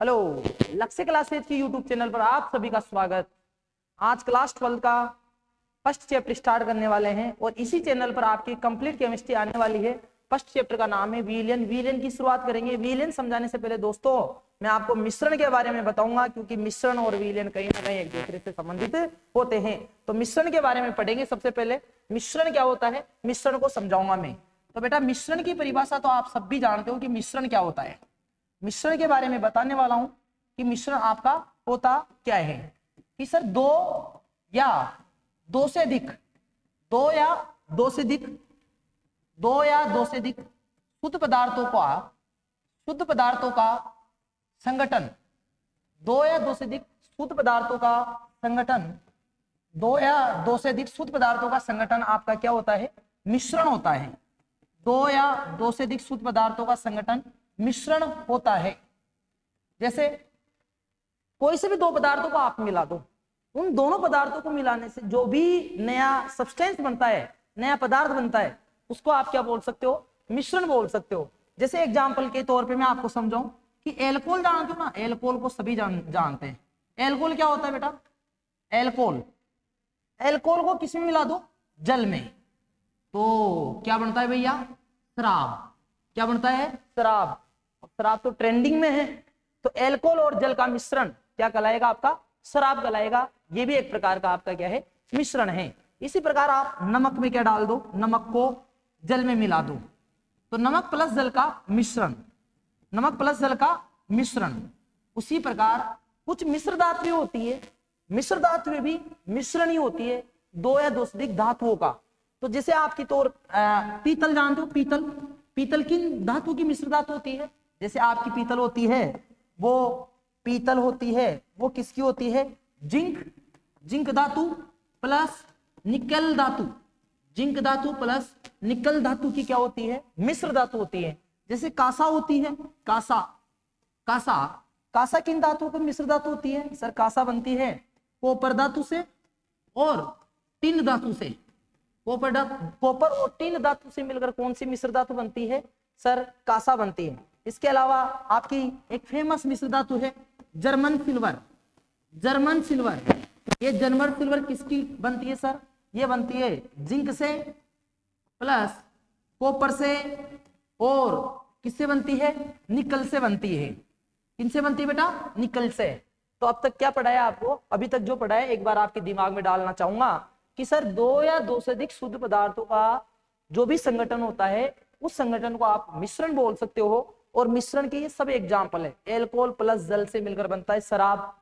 Hello, लक्ष्य classes की YouTube channel पर आप सभी का स्वागत। आज क्लास 12 का फर्स्ट चैप्टर स्टार्ट करने वाले हैं और इसी चैनल पर आपकी कंप्लीट केमिस्ट्री आने वाली है। फर्स्ट चैप्टर का नाम है विलयन। विलयन की शुरुआत करेंगे। विलयन समझाने से पहले दोस्तों मैं आपको मिश्रण के बारे में बताऊंगा, क्योंकि मिश्रण और विलयन कहीं ना कहीं एक दूसरे से संबंधित होते हैं। तो मिश्रण के बारे में पढ़ेंगे। सबसे पहले मिश्रण क्या होता है, मिश्रण को समझाऊंगा मैं। तो बेटा मिश्रण की परिभाषा तो आप सब भी जानते हो कि मिश्रण क्या होता है। मिश्रण के बारे में बताने वाला हूं कि मिश्रण आपका होता क्या है। कि सर दो या दो से अधिक शुद्ध पदार्थों का संगठन, दो या दो से अधिक शुद्ध पदार्थों का संगठन आपका क्या होता है, मिश्रण होता है। दो या दो से अधिक शुद्ध पदार्थों का संगठन मिश्रण होता है। जैसे कोई से भी दो पदार्थों को आप मिला दो, उन दोनों पदार्थों को मिलाने से जो भी नया सब्सटेंस बनता है, नया पदार्थ बनता है, उसको आप क्या बोल सकते हो, मिश्रण बोल सकते हो। जैसे एग्जांपल के तौर पे मैं आपको समझाऊं कि एल्कोहल जानते हो ना, एल्कोहल को सभी जानते हैं। एल्कोहल क्या होता है बेटा, एल्कोहल को किस में मिला दो, जल में, तो क्या बनता है भैया, शराब। क्या बनता है, शराब। शराब तो ट्रेंडिंग में है, तो एल्कोहल और जल का मिश्रण क्या कहलाएगा, आपका शराब कहलाएगा। ये भी एक प्रकार का आपका क्या है, मिश्रण है। इसी प्रकार आप नमक में क्या डाल दो, नमक को जल में मिला दो, तो नमक प्लस जल का मिश्रण। उसी प्रकार कुछ मिश्र धातुएं होती है, मिश्र धातुएं भी मिश्रण ही होती है दो या दो से अधिक धातुओं का। तो जैसे आपकी तौर पीतल जानते हो, पीतल किन धातु की मिश्र धातु होती है। जैसे आपकी पीतल होती है, वो किसकी होती है, जिंक धातु प्लस निकल धातु, जिंक धातु प्लस निकल धातु की क्या होती है, मिश्र धातु होती है। जैसे कांसा होती है, कांसा किन धातुओं की मिश्र धातु होती है। सर कांसा बनती है कॉपर धातु से और टिन धातु से। कॉपर और टिन धातु से मिलकर कौन सी मिश्र धातु बनती है, सर कांसा बनती है। इसके अलावा आपकी एक फेमस मिश्र धातु है जर्मन सिल्वर। ये जर्मन सिल्वर किसकी बनती है सर, ये बनती है जिंक से प्लस कॉपर से और किससे बनती है, निकल से बनती है। किनसे बनती है बेटा, निकल से। तो अब तक क्या पढ़ाया आपको, अभी तक जो पढ़ाया एक बार आपके दिमाग में डालना चाहूंगा कि सर दो या दो से अधिक शुद्ध पदार्थों का जो भी संगठन होता है, उस संगठन को आप मिश्रण बोल सकते हो। और मिश्रण के ये सब एग्जाम्पल है, एल्कोहल प्लस जल से मिलकर बनता है शराब,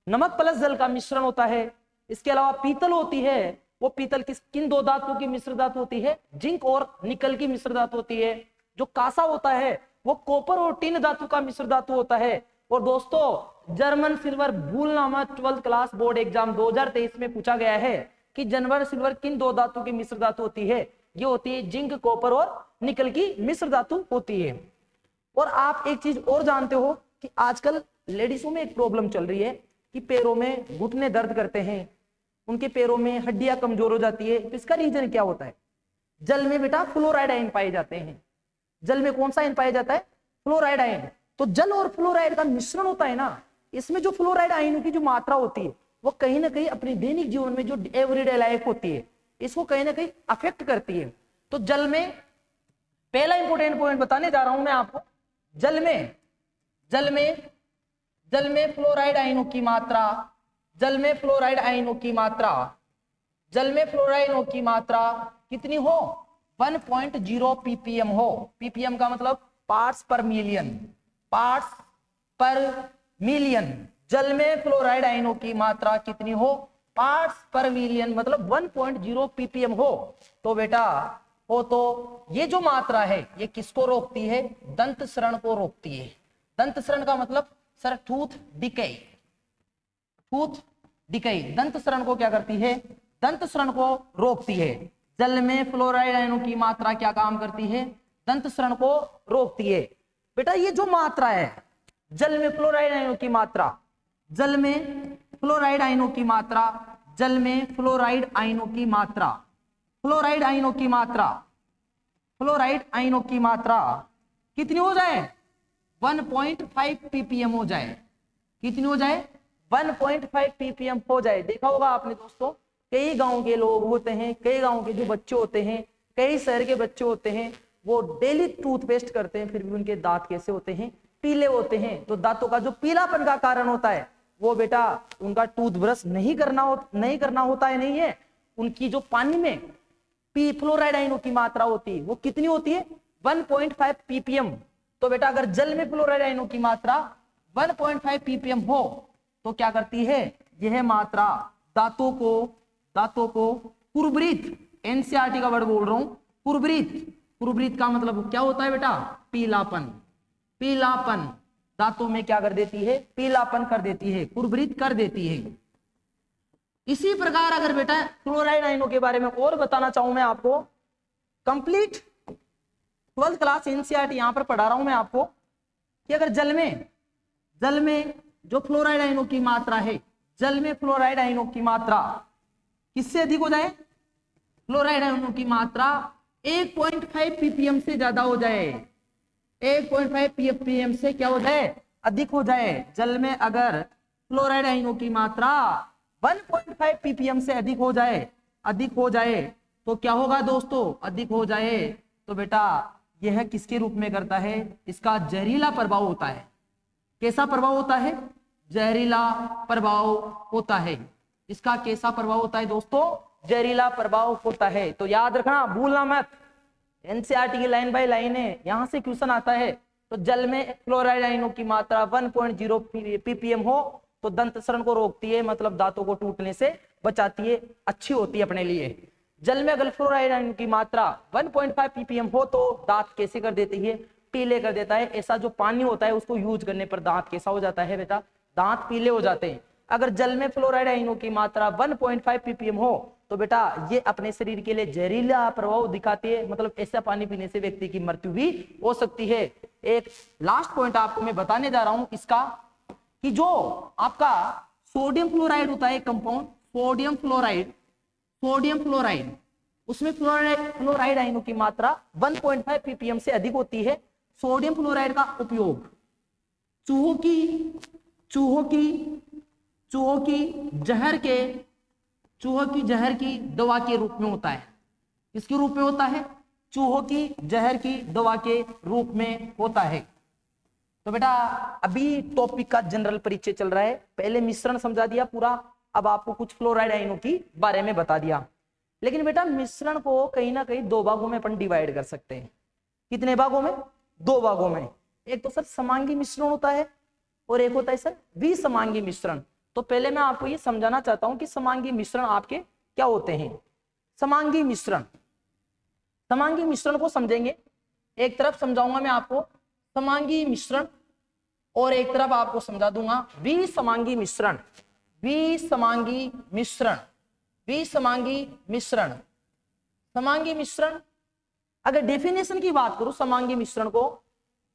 नमक प्लस जल का मिश्रण होता है। इसके अलावा पीतल होती है, वो पीतल किन दो धातुओं की मिश्र धातु होती है, जिंक और निकल की मिश्र धातु होती है। जो कांसा होता है वो कॉपर और टिन धातु का मिश्र धातु होता है। और दोस्तों जर्मन सिल्वर भूलना मत, 12th क्लास बोर्ड एग्जाम 2023 में पूछा गया है कि जर्मन सिल्वर किन दो धातु की मिश्र धातु होती है, ये होती है जिंक, कॉपर और निकल की मिश्र धातु होती है। और आप एक चीज और जानते हो कि आजकल लेडीजों में एक प्रॉब्लम चल रही है कि पैरों में घुटने दर्द करते हैं, उनके पैरों में हड्डियां कमजोर हो जाती है। तो इसका रीजन क्या होता है, जल में बेटा फ्लोराइड आयन पाए जाते हैं। जल में कौन सा आयन पाया जाता है, फ्लोराइड आयन। तो जल और फ्लोराइड का मिश्रण होता है ना, इसमें जो फ्लोराइड आयनों की जो मात्रा होती है वो कहीं ना कहीं अपने दैनिक जीवन में जो एवरीडे लाइफ होती है इसको कहीं ना कहीं अफेक्ट करती है। तो जल में पहला इंपॉर्टेंट पॉइंट बताने जा रहा हूं मैं आपको, जल में फ्लोराइड आयनों की मात्रा, जल में फ्लोराइड आयनों की मात्रा कितनी हो, 1.0 ppm हो। ppm का मतलब पार्ट्स पर मिलियन। जल में फ्लोराइड आयनों की मात्रा कितनी हो, पार्ट्स पर मिलियन, मतलब 1.0 ppm हो। तो बेटा तो ये जो मात्रा है ये किसको रोकती है, दंत सरण को रोकती है। दंत सरण का मतलब सर टूथ डिकई। दंत सरण को क्या करती है, दंत सरण को रोकती है। जल में फ्लोराइड आयनों की मात्रा क्या काम करती है, दंत सरण को रोकती है। बेटा ये जो मात्रा है जल में फ्लोराइड आयनों की मात्रा, फ्लोराइड आयनों की मात्रा कितनी हो जाए, 1.5 ppm हो जाए। कितनी हो जाए? 1.5 ppm हो जाए। देखा होगा आपने दोस्तों, कई गांव के लोग होते हैं, कई गांव के जो बच्चे होते हैं, कई शहर के बच्चे होते हैं, वो डेली टूथपेस्ट करते हैं, फिर भी उनके दांत कैसे होते हैं? पीले होते हैं। तो दांतों का जो पीलापन का कारण होता है वो बेटा उनका टूथब्रश नहीं करना होता है, नहीं है। उनकी जो पानी में फ्लोराइड आयनों की मात्रा होती है वो कितनी होती है? 1.5 ppm। तो बेटा अगर जल में फ्लोराइड आयनों की मात्रा 1.5 ppm हो तो क्या करती है? यह मात्रा दांतों को कुरबरीत, एनसीईआरटी का वर्ड बोल रहा हूं, कुरबरीत का मतलब क्या होता है बेटा? पीलापन दांतों में क्या कर देती है? पीलापन कर देती है, कुरबरीत कर देती है। इसी प्रकार अगर बेटा क्लोराइड आयनों के बारे में और बताना चाहूं मैं आपको, कंप्लीट 12th क्लास एनसीईआरटी यहां पर पढ़ा रहा हूं मैं आपको कि अगर जल में जो फ्लोराइड आयनों की मात्रा है, जल में फ्लोराइड आयनों की मात्रा किससे अधिक हो जाए? फ्लोराइड आयनों की मात्रा 1.5 ppm से ज्यादा हो जाए, 1.5 ppm से क्या हो जाए? अधिक हो जाए। जल में अगर फ्लोराइड आयनों की मात्रा 1.5 ppm से अधिक हो जाए तो क्या होगा दोस्तों? अधिक हो जाए तो बेटा यह किसके रूप में करता है? इसका जहरीला प्रभाव होता है। कैसा प्रभाव होता है? जहरीला प्रभाव होता है। इसका कैसा प्रभाव होता है दोस्तों? जहरीला प्रभाव होता है। तो याद रखना, भूलना मत, एनसीईआरटी की लाइन बाय लाइन है, यहां से क्वेश्चन आता है। तो जल में फ्लोराइड आयनों की मात्रा 1.0 ppm हो तो दंत सरण को रोकती है, मतलब दांतों को टूटने से बचाती है, अच्छी होती है अपने लिए। जल में अगर फ्लोराइड आयनों की मात्रा 1.5 ppm हो तो दांत कैसे कर देती है? पीले कर देता है। ऐसा जो पानी होता है उसको यूज करने पर दांत कैसा हो जाता है बेटा? दांत पीले हो जाते हैं। अगर जल में फ्लोराइड आयनों की मात्रा 1.5 ppm हो तो बेटा ये अपने शरीर के लिए जहरीला प्रभाव दिखाती है, मतलब ऐसा पानी पीने से व्यक्ति की मृत्यु भी हो सकती है। एक लास्ट पॉइंट आपको मैं बताने जा रहा हूं इसका, कि जो आपका सोडियम फ्लोराइड होता है कंपाउंड, सोडियम फ्लोराइड, उसमें फ्लोराइड आयनों की मात्रा 1.5 ppm से अधिक होती है। सोडियम फ्लोराइड का उपयोग चूहों की जहर की दवा के रूप में होता है। किसके रूप में होता है? चूहों की जहर की दवा के रूप में होता है। तो बेटा अभी टॉपिक का जनरल परिचय चल रहा है, पहले मिश्रण समझा दिया पूरा, अब आपको कुछ फ्लोराइड आयनों की बारे में बता दिया। लेकिन बेटा मिश्रण को कहीं ना कहीं दो भागों में अपन डिवाइड कर सकते हैं। कितने भागों में? दो भागों में। एक तो सर समांगी मिश्रण होता है और एक होता है सर विसमांगी मिश्रण। तो पहले मैं आपको ये समझाना चाहता हूं कि समांगी मिश्रण आपके क्या होते हैं। समांगी मिश्रण को समझेंगे, एक तरफ समझाऊंगा मैं आपको समांगी मिश्रण और एक तरफ आपको समझा दूंगा विसमांगी मिश्रण। समांगी मिश्रण अगर डेफिनेशन की बात करूं समांगी मिश्रण को,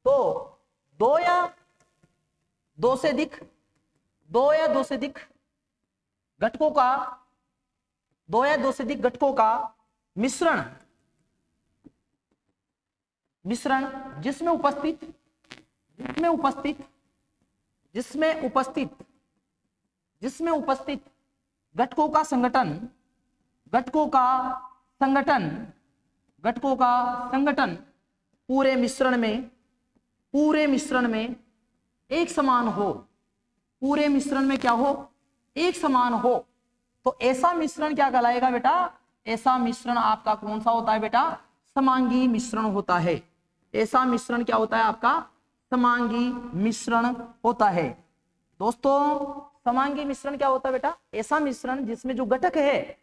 तो दो या दो से अधिक घटकों का मिश्रण जिसमें उपस्थित घटकों का संगठन पूरे मिश्रण में एक समान हो, पूरे मिश्रण में क्या हो? एक समान हो। तो ऐसा मिश्रण क्या कहलाएगा बेटा? ऐसा मिश्रण आपका कौन सा होता है बेटा? समांगी मिश्रण होता है। ऐसा मिश्रण क्या होता है आपका? समांगी मिश्रण होता है। दोस्तों समांगी मिश्रण क्या होता है बेटा? ऐसा मिश्रण जिसमें जो घटक है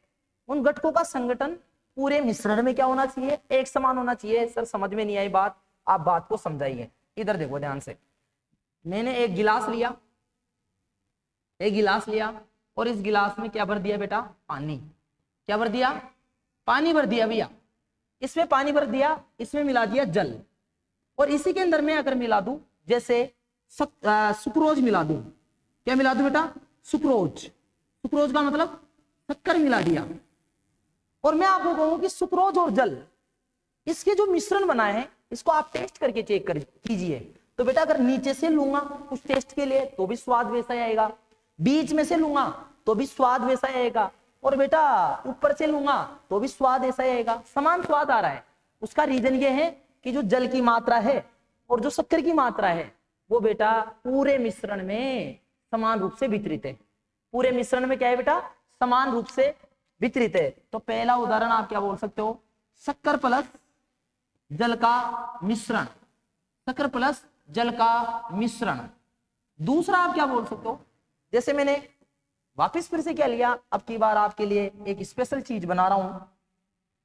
उन घटकों का संगठन पूरे मिश्रण में क्या होना चाहिए? एक समान होना चाहिए। सर समझ में नहीं आई बात, आप बात को समझाइए। इधर देखो ध्यान से, मैंने एक गिलास लिया और इस गिलास में क्या भर दिया बेटा? पानी। क्या भर दिया? पानी भर दिया भैया। इसमें पानी भर दिया, इसमें मिला दिया जल, और इसी के अंदर मैं अगर मिला दूं जैसे सुक्रोज मिला दूं। क्या मिला दूं बेटा? सुक्रोज का मतलब शक्कर मिला दिया। और मैं आपको कहूं कि सुक्रोज और जल, इसके जो मिश्रण बना है इसको आप टेस्ट करके चेक कीजिए। तो बेटा अगर नीचे से लूंगा कुछ टेस्ट के लिए तो भी स्वाद वैसा ही आएगा, बीच में से लूंगा तो भी स्वाद वैसा ही आएगा, और बेटा ऊपर से लूंगा तो भी स्वाद ऐसा ही आएगा, समान स्वाद आ रहा है। उसका रीजन ये है कि जो जल की मात्रा है और जो शक्कर की मात्रा है वो बेटा पूरे मिश्रण में समान रूप से वितरित है। पूरे मिश्रण में क्या है बेटा, समान रूप से वितरित है। तो पहला उदाहरण आप क्या बोल सकते हो, शक्कर प्लस जल का मिश्रण, शक्कर प्लस जल का मिश्रण। दूसरा आप क्या बोल सकते हो, जैसे मैंने वापस फिर से क्या लिया, अब की बार आपके लिए एक स्पेशल चीज बना रहा हूं,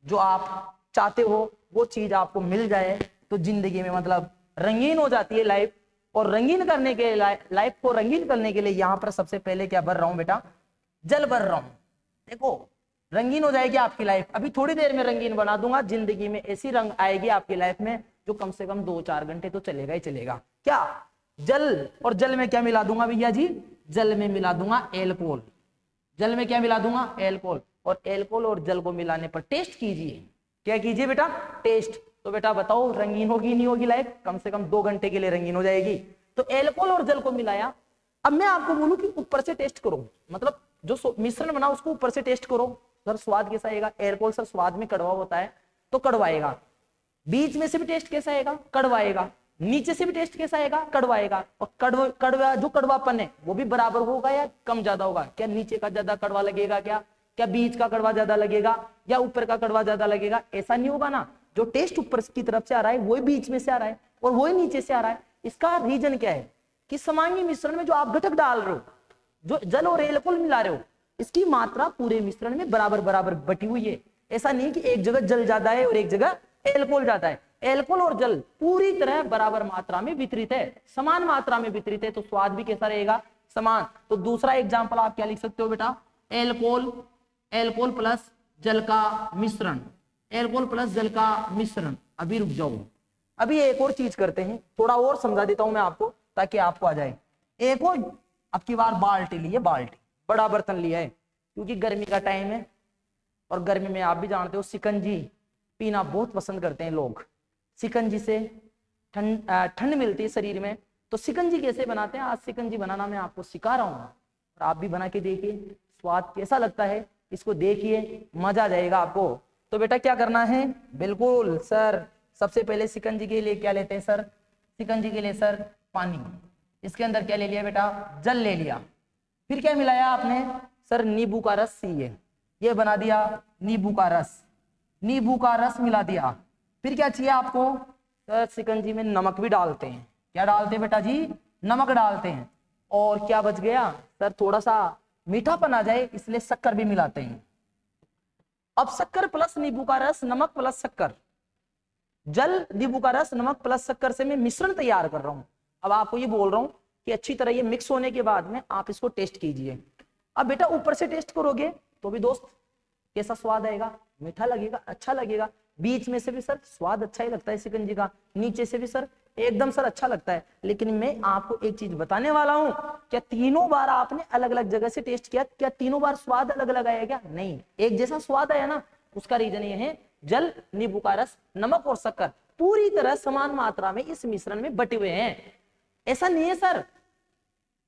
जो आप चाहते हो वो चीज आपको मिल जाए तो जिंदगी में मतलब रंगीन हो जाती है लाइफ। और रंगीन करने के लाइफ को रंगीन करने के लिए यहाँ पर सबसे पहले क्या भर रहा हूं बेटा, जल भर रहा हूं। देखो रंगीन हो जाएगी आपकी लाइफ, अभी थोड़ी देर में रंगीन बना दूंगा, जिंदगी में ऐसी रंग आएगी आपकी लाइफ में जो कम से कम 2-4 घंटे तो चलेगा ही चलेगा। क्या, जल, और जल में क्या मिला दूंगा भैया जी, जल में मिला दूंगा एल्कोहल। जल में क्या मिला दूंगा, एल्कोहल। और एल्कोहल और जल को मिलाने पर टेस्ट कीजिए, क्या कीजिए बेटा, टेस्ट। तो बेटा बताओ रंगीन होगी नहीं होगी लाइफ, कम से कम 2 घंटे के लिए रंगीन हो जाएगी। तो एल्कोहल और जल को मिलाया, अब मैं आपको बोलूं कि ऊपर से टेस्ट करो, मतलब जो मिश्रण बना उसको ऊपर से टेस्ट करो, सर स्वाद कैसा आएगा। एल्कोहल सर स्वाद में कड़वा होता है तो कड़वाएगा, बीच में से भी टेस्ट कैसा आएगा, कड़वाएगा, नीचे से भी टेस्ट कैसा आएगा, कड़वाएगा। और कड़वा जो कड़वापन है वो भी बराबर होगा या कम ज्यादा होगा, क्या नीचे का ज्यादा कड़वा लगेगा, क्या बीच का कड़वा ज्यादा लगेगा या ऊपर का कड़वा ज्यादा लगेगा, ऐसा नहीं होगा ना। जो टेस्ट ऊपर की तरफ से आ रहा है वही बीच में से आ रहा है और वही नीचे से आ रहा है। इसका रीजन क्या है कि समांगी मिश्रण में जो आप घटक डाल रहे हो, जो जल और एल्कोहल मिला रहे हो, इसकी मात्रा पूरे मिश्रण में बराबर बराबर बटी हुई है। ऐसा नहीं कि एक जगह जल ज्यादा है और एक जगह एल्कोहल ज्यादा है। एल्कोहल और जल पूरी तरह बराबर मात्रा में वितरित है, समान मात्रा में वितरित है, तो स्वाद भी कैसा रहेगा, समान। तो दूसरा एग्जांपल आप क्या लिख सकते हो बेटा, एल्कोहल प्लस जल का मिश्रण, एल्कोहल प्लस जल का मिश्रण। अभी रुक जाओ, अभी एक और चीज करते हैं, थोड़ा और समझा देता हूं मैं आपको ताकि आपको आ जाए। एक और अब की बार बाल्टी ली है, बाल्टी बड़ा बर्तन लिया है क्योंकि गर्मी का टाइम है और गर्मी में आप भी जानते हो शिकंजी पीना बहुत पसंद करते हैं लोग। शिकंजी से ठंड मिलती है शरीर में। तो शिकंजी कैसे बनाते हैं, आज शिकंजी बनाना मैं आपको सिखा रहा हूँ और आप भी बना के देखिए, स्वाद कैसा लगता है इसको देखिए, मजा आ जाएगा आपको। तो बेटा क्या करना है, बिल्कुल सर सबसे पहले शिकंजी के लिए क्या लेते हैं सर, शिकंजी के लिए सर पानी, इसके अंदर क्या ले लिया बेटा, जल ले लिया, फिर क्या मिलाया आपने सर, नींबू का रस, ये बना दिया नींबू का रस, नींबू का रस मिला दिया। फिर क्या चाहिए आपको सर, शिकंजी में नमक भी डालते हैं, क्या डालते हैं बेटा जी, नमक डालते हैं। और क्या बच गया सर, थोड़ा सा मीठापन आ जाए इसलिए शक्कर भी मिलाते हैं। अब शक्कर प्लस नींबू का रस, नमक प्लस शक्कर, जल नींबू का रस नमक प्लस शक्कर से मैं मिश्रण तैयार कर रहा हूं। अब आपको ये बोल रहा हूं कि अच्छी तरह ये मिक्स होने के बाद में आप इसको टेस्ट कीजिए। अब बेटा ऊपर से टेस्ट करोगे तो भी दोस्त कैसा स्वाद आएगा, मीठा लगेगा, अच्छा लगेगा। बीच में से भी सर स्वाद अच्छा ही लगता है शिकंजी का, नीचे से भी सर एकदम सर अच्छा लगता है। लेकिन मैं आपको एक चीज बताने वाला हूं, क्या तीनों बार आपने अलग अलग जगह से टेस्ट किया, क्या तीनों बार स्वाद अलग अलग आया क्या, नहीं, एक जैसा स्वाद आया ना। उसका रीजन ये है, जल नींबू का रस नमक और शक्कर पूरी तरह समान मात्रा में इस मिश्रण में बटे हुए हैं। ऐसा नहीं है सर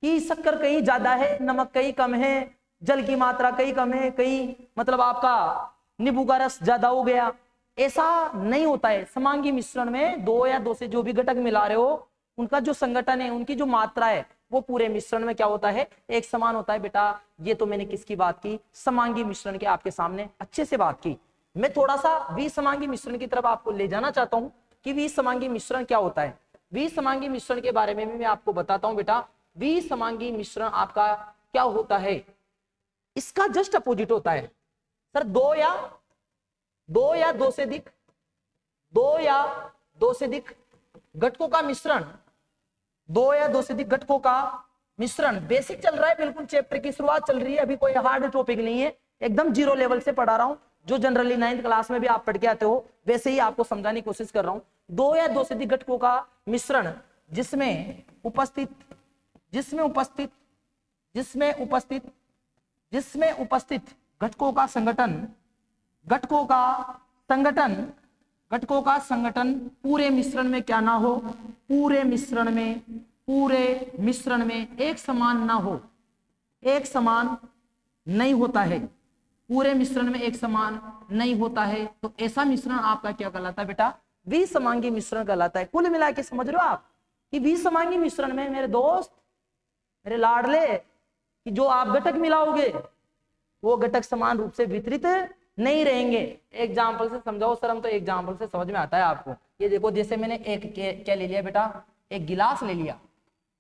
कि शक्कर कहीं ज्यादा है, नमक कहीं कम है, जल की मात्रा कहीं कम है, कहीं मतलब आपका नींबू का रस ज्यादा हो गया, ऐसा नहीं होता है। समांगी मिश्रण में 2 या 2 से जो भी घटक मिला रहे हो, उनका जो संगठन है, उनकी जो मात्रा है वो पूरे मिश्रण में क्या होता है, एक समान होता है। बेटा ये तो मैंने किसकी बात की, समांगी मिश्रण के आपके सामने अच्छे से बात की। मैं थोड़ा सा विसमांगी मिश्रण की तरफ आपको ले जाना चाहता हूं कि विसमांगी मिश्रण क्या होता है। विसमांगी मिश्रण के बारे में भी मैं आपको बताता हूं बेटा। विसमांगी मिश्रण आपका क्या होता है, इसका जस्ट अपोजिट होता है सर। 2 या 2 से अधिक, 2 या 2 से अधिक घटकों का मिश्रण, 2 या 2 से अधिक घटकों का मिश्रण। बेसिक चल रहा है, बिल्कुल चैप्टर की शुरुआत चल रही है, अभी कोई हार्ड टॉपिक नहीं है, एकदम 0 लेवल से पढ़ा रहा हूं। जो जनरली 9th क्लास में भी आप पढ़ के आते हो वैसे ही आपको समझाने की कोशिश कर रहा हूं। 2 या 2 से अधिक घटकों का मिश्रण जिसमें उपस्थित घटकों का संगठन घटकों का संगठन पूरे मिश्रण में क्या ना हो, पूरे मिश्रण में एक समान ना हो, एक समान नहीं होता है, पूरे मिश्रण में एक समान नहीं होता है, तो ऐसा मिश्रण आपका क्या कहलाता है बेटा, विसमांगी मिश्रण कहलाता है। कुल मिला के समझ रहे हो आप कि विसमांगी मिश्रण में मेरे दोस्त, मेरे लाडले, कि जो आप घटक मिलाओगे वो घटक समान रूप से वितरित नहीं रहेंगे। एग्जाम्पल से समझाओ सर, हम तो एग्जाम्पल से समझ में आता है आपको। ये देखो, जैसे मैंने एक क्या ले लिया बेटा, एक गिलास ले लिया,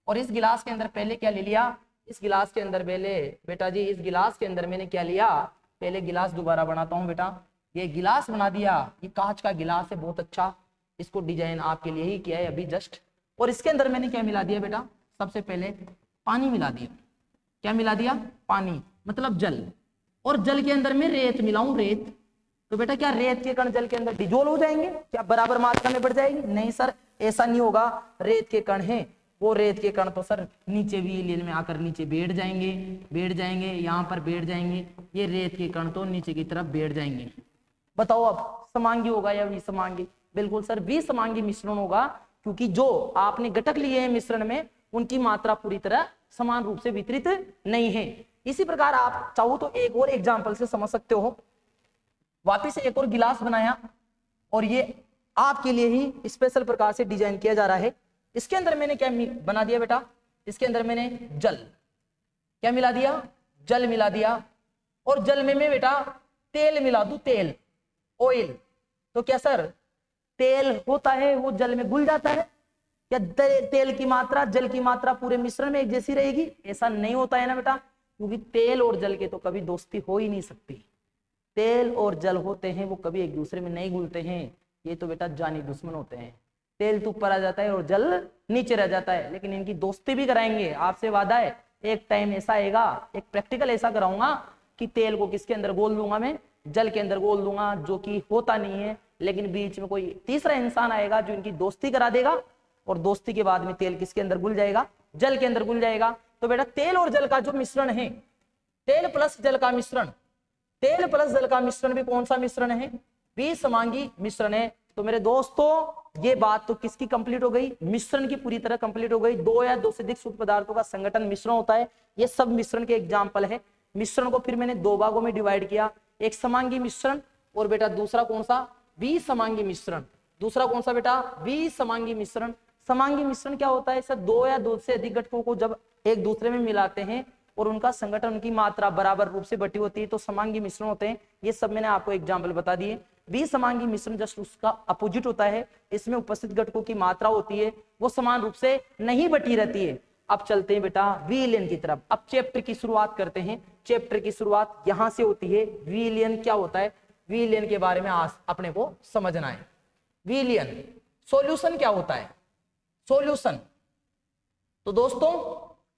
और इस गिलास के अंदर पहले क्या ले लिया, इस गिलास के अंदर पहले बेटा जी, इस गिलास के अंदर मैंने क्या लिया, पहले गिलास दोबारा बनाता हूँ बेटा, ये गिलास बना दिया, ये कांच का गिलास है, बहुत अच्छा, इसको डिजाइन आपके लिए ही किया है अभी जस्ट। और इसके अंदर मैंने क्या मिला दिया बेटा, सबसे पहले पानी मिला दिया। क्या मिला दिया, पानी मतलब जल, और जल के अंदर मैं रेत मिलाऊं, रेत, तो बेटा क्या रेत के कण जल के अंदर डिजोल्व हो जाएंगे, क्या बराबर मात्रा में बढ़ जाएगी, नहीं सर ऐसा नहीं होगा। रेत के कण हैं, वो रेत के कण तो सर नीचे विलयन में आकर नीचे बैठ जाएंगे, यहाँ पर बैठ जाएंगे, ये रेत के कण तो नीचे की तरफ बैठ जाएंगे। बताओ अब समांगी होगा या विसमांगी, बिल्कुल सर विसमांगी मिश्रण होगा, क्योंकि जो आपने घटक लिए हैं मिश्रण में उनकी मात्रा पूरी तरह समान रूप से वितरित नहीं है। इसी प्रकार आप चाहो तो एक और एग्जाम्पल से समझ सकते हो। वापिस एक और गिलास बनाया, और ये आपके लिए ही स्पेशल प्रकार से डिजाइन किया जा रहा है। इसके अंदर मैंने क्या बना दिया बेटा, इसके अंदर मैंने जल, क्या मिला दिया, जल मिला दिया, और जल में मैं बेटा तेल मिला दूं, तेल, ऑयल, तो क्या सर तेल होता है वो जल में घुल जाता है, क्या तेल की मात्रा जल की मात्रा पूरे मिश्रण में एक जैसी रहेगी, ऐसा नहीं होता है ना बेटा, क्योंकि तेल और जल के तो कभी दोस्ती हो ही नहीं सकती। तेल और जल होते हैं वो कभी एक दूसरे में नहीं घुलते हैं, ये तो बेटा जानी दुश्मन होते हैं। तेल तो ऊपर आ जाता है और जल नीचे रह जाता है, लेकिन इनकी दोस्ती भी कराएंगे, आपसे वादा है। एक टाइम ऐसा आएगा, एक प्रैक्टिकल ऐसा कराऊंगा कि तेल को किसके अंदर गोल दूंगा मैं, जल के अंदर गोल दूंगा, जो कि होता नहीं है, लेकिन बीच में कोई तीसरा इंसान आएगा जो इनकी दोस्ती करा देगा, और दोस्ती के बाद में तेल किसके अंदर घुल जाएगा, जल के अंदर घुल जाएगा। तो बेटा तेल और जल का जो मिश्रण है, तेल प्लस जल का मिश्रण, तेल प्लस जल का मिश्रण भी कौन सा मिश्रण है, विसमांगी मिश्रण है। तो मेरे दोस्तों ये बात तो किसकी कंप्लीट हो गई, मिश्रण की पूरी तरह कंप्लीट हो गई। दो या दो से अधिक सूक्ष्म पदार्थों का संगठन मिश्रण होता है, ये सब मिश्रण के एग्जाम्पल है। मिश्रण को फिर मैंने दो भागों में डिवाइड किया, एक समांगी मिश्रण और बेटा दूसरा कौन सा, विसमांगी मिश्रण। दूसरा कौन सा बेटा, विसमांगी मिश्रण। समांगी मिश्रण क्या होता है सर, दो या दो से अधिक घटकों को जब एक दूसरे में मिलाते हैं और उनका संगठन, उनकी मात्रा बराबर रूप से बटी होती है, तो समांगी मिश्रण होते हैं। ये सब मैंने आपको एग्जाम्पल बता दिए। विसमांगी मिश्रण जस्ट उसका अपोजिट होता है, इसमें उपस्थित घटकों की मात्रा होती है वो समान रूप से नहीं बटी रहती है। अब चलते हैं बेटा विलयन की तरफ। अब चैप्टर की शुरुआत करते हैं। चैप्टर की शुरुआत यहां से होती है। विलयन क्या होता है, विलयन के बारे में आज अपने को समझना है। विलयन, सॉल्यूशन क्या होता है, सॉल्यूशन। तो दोस्तों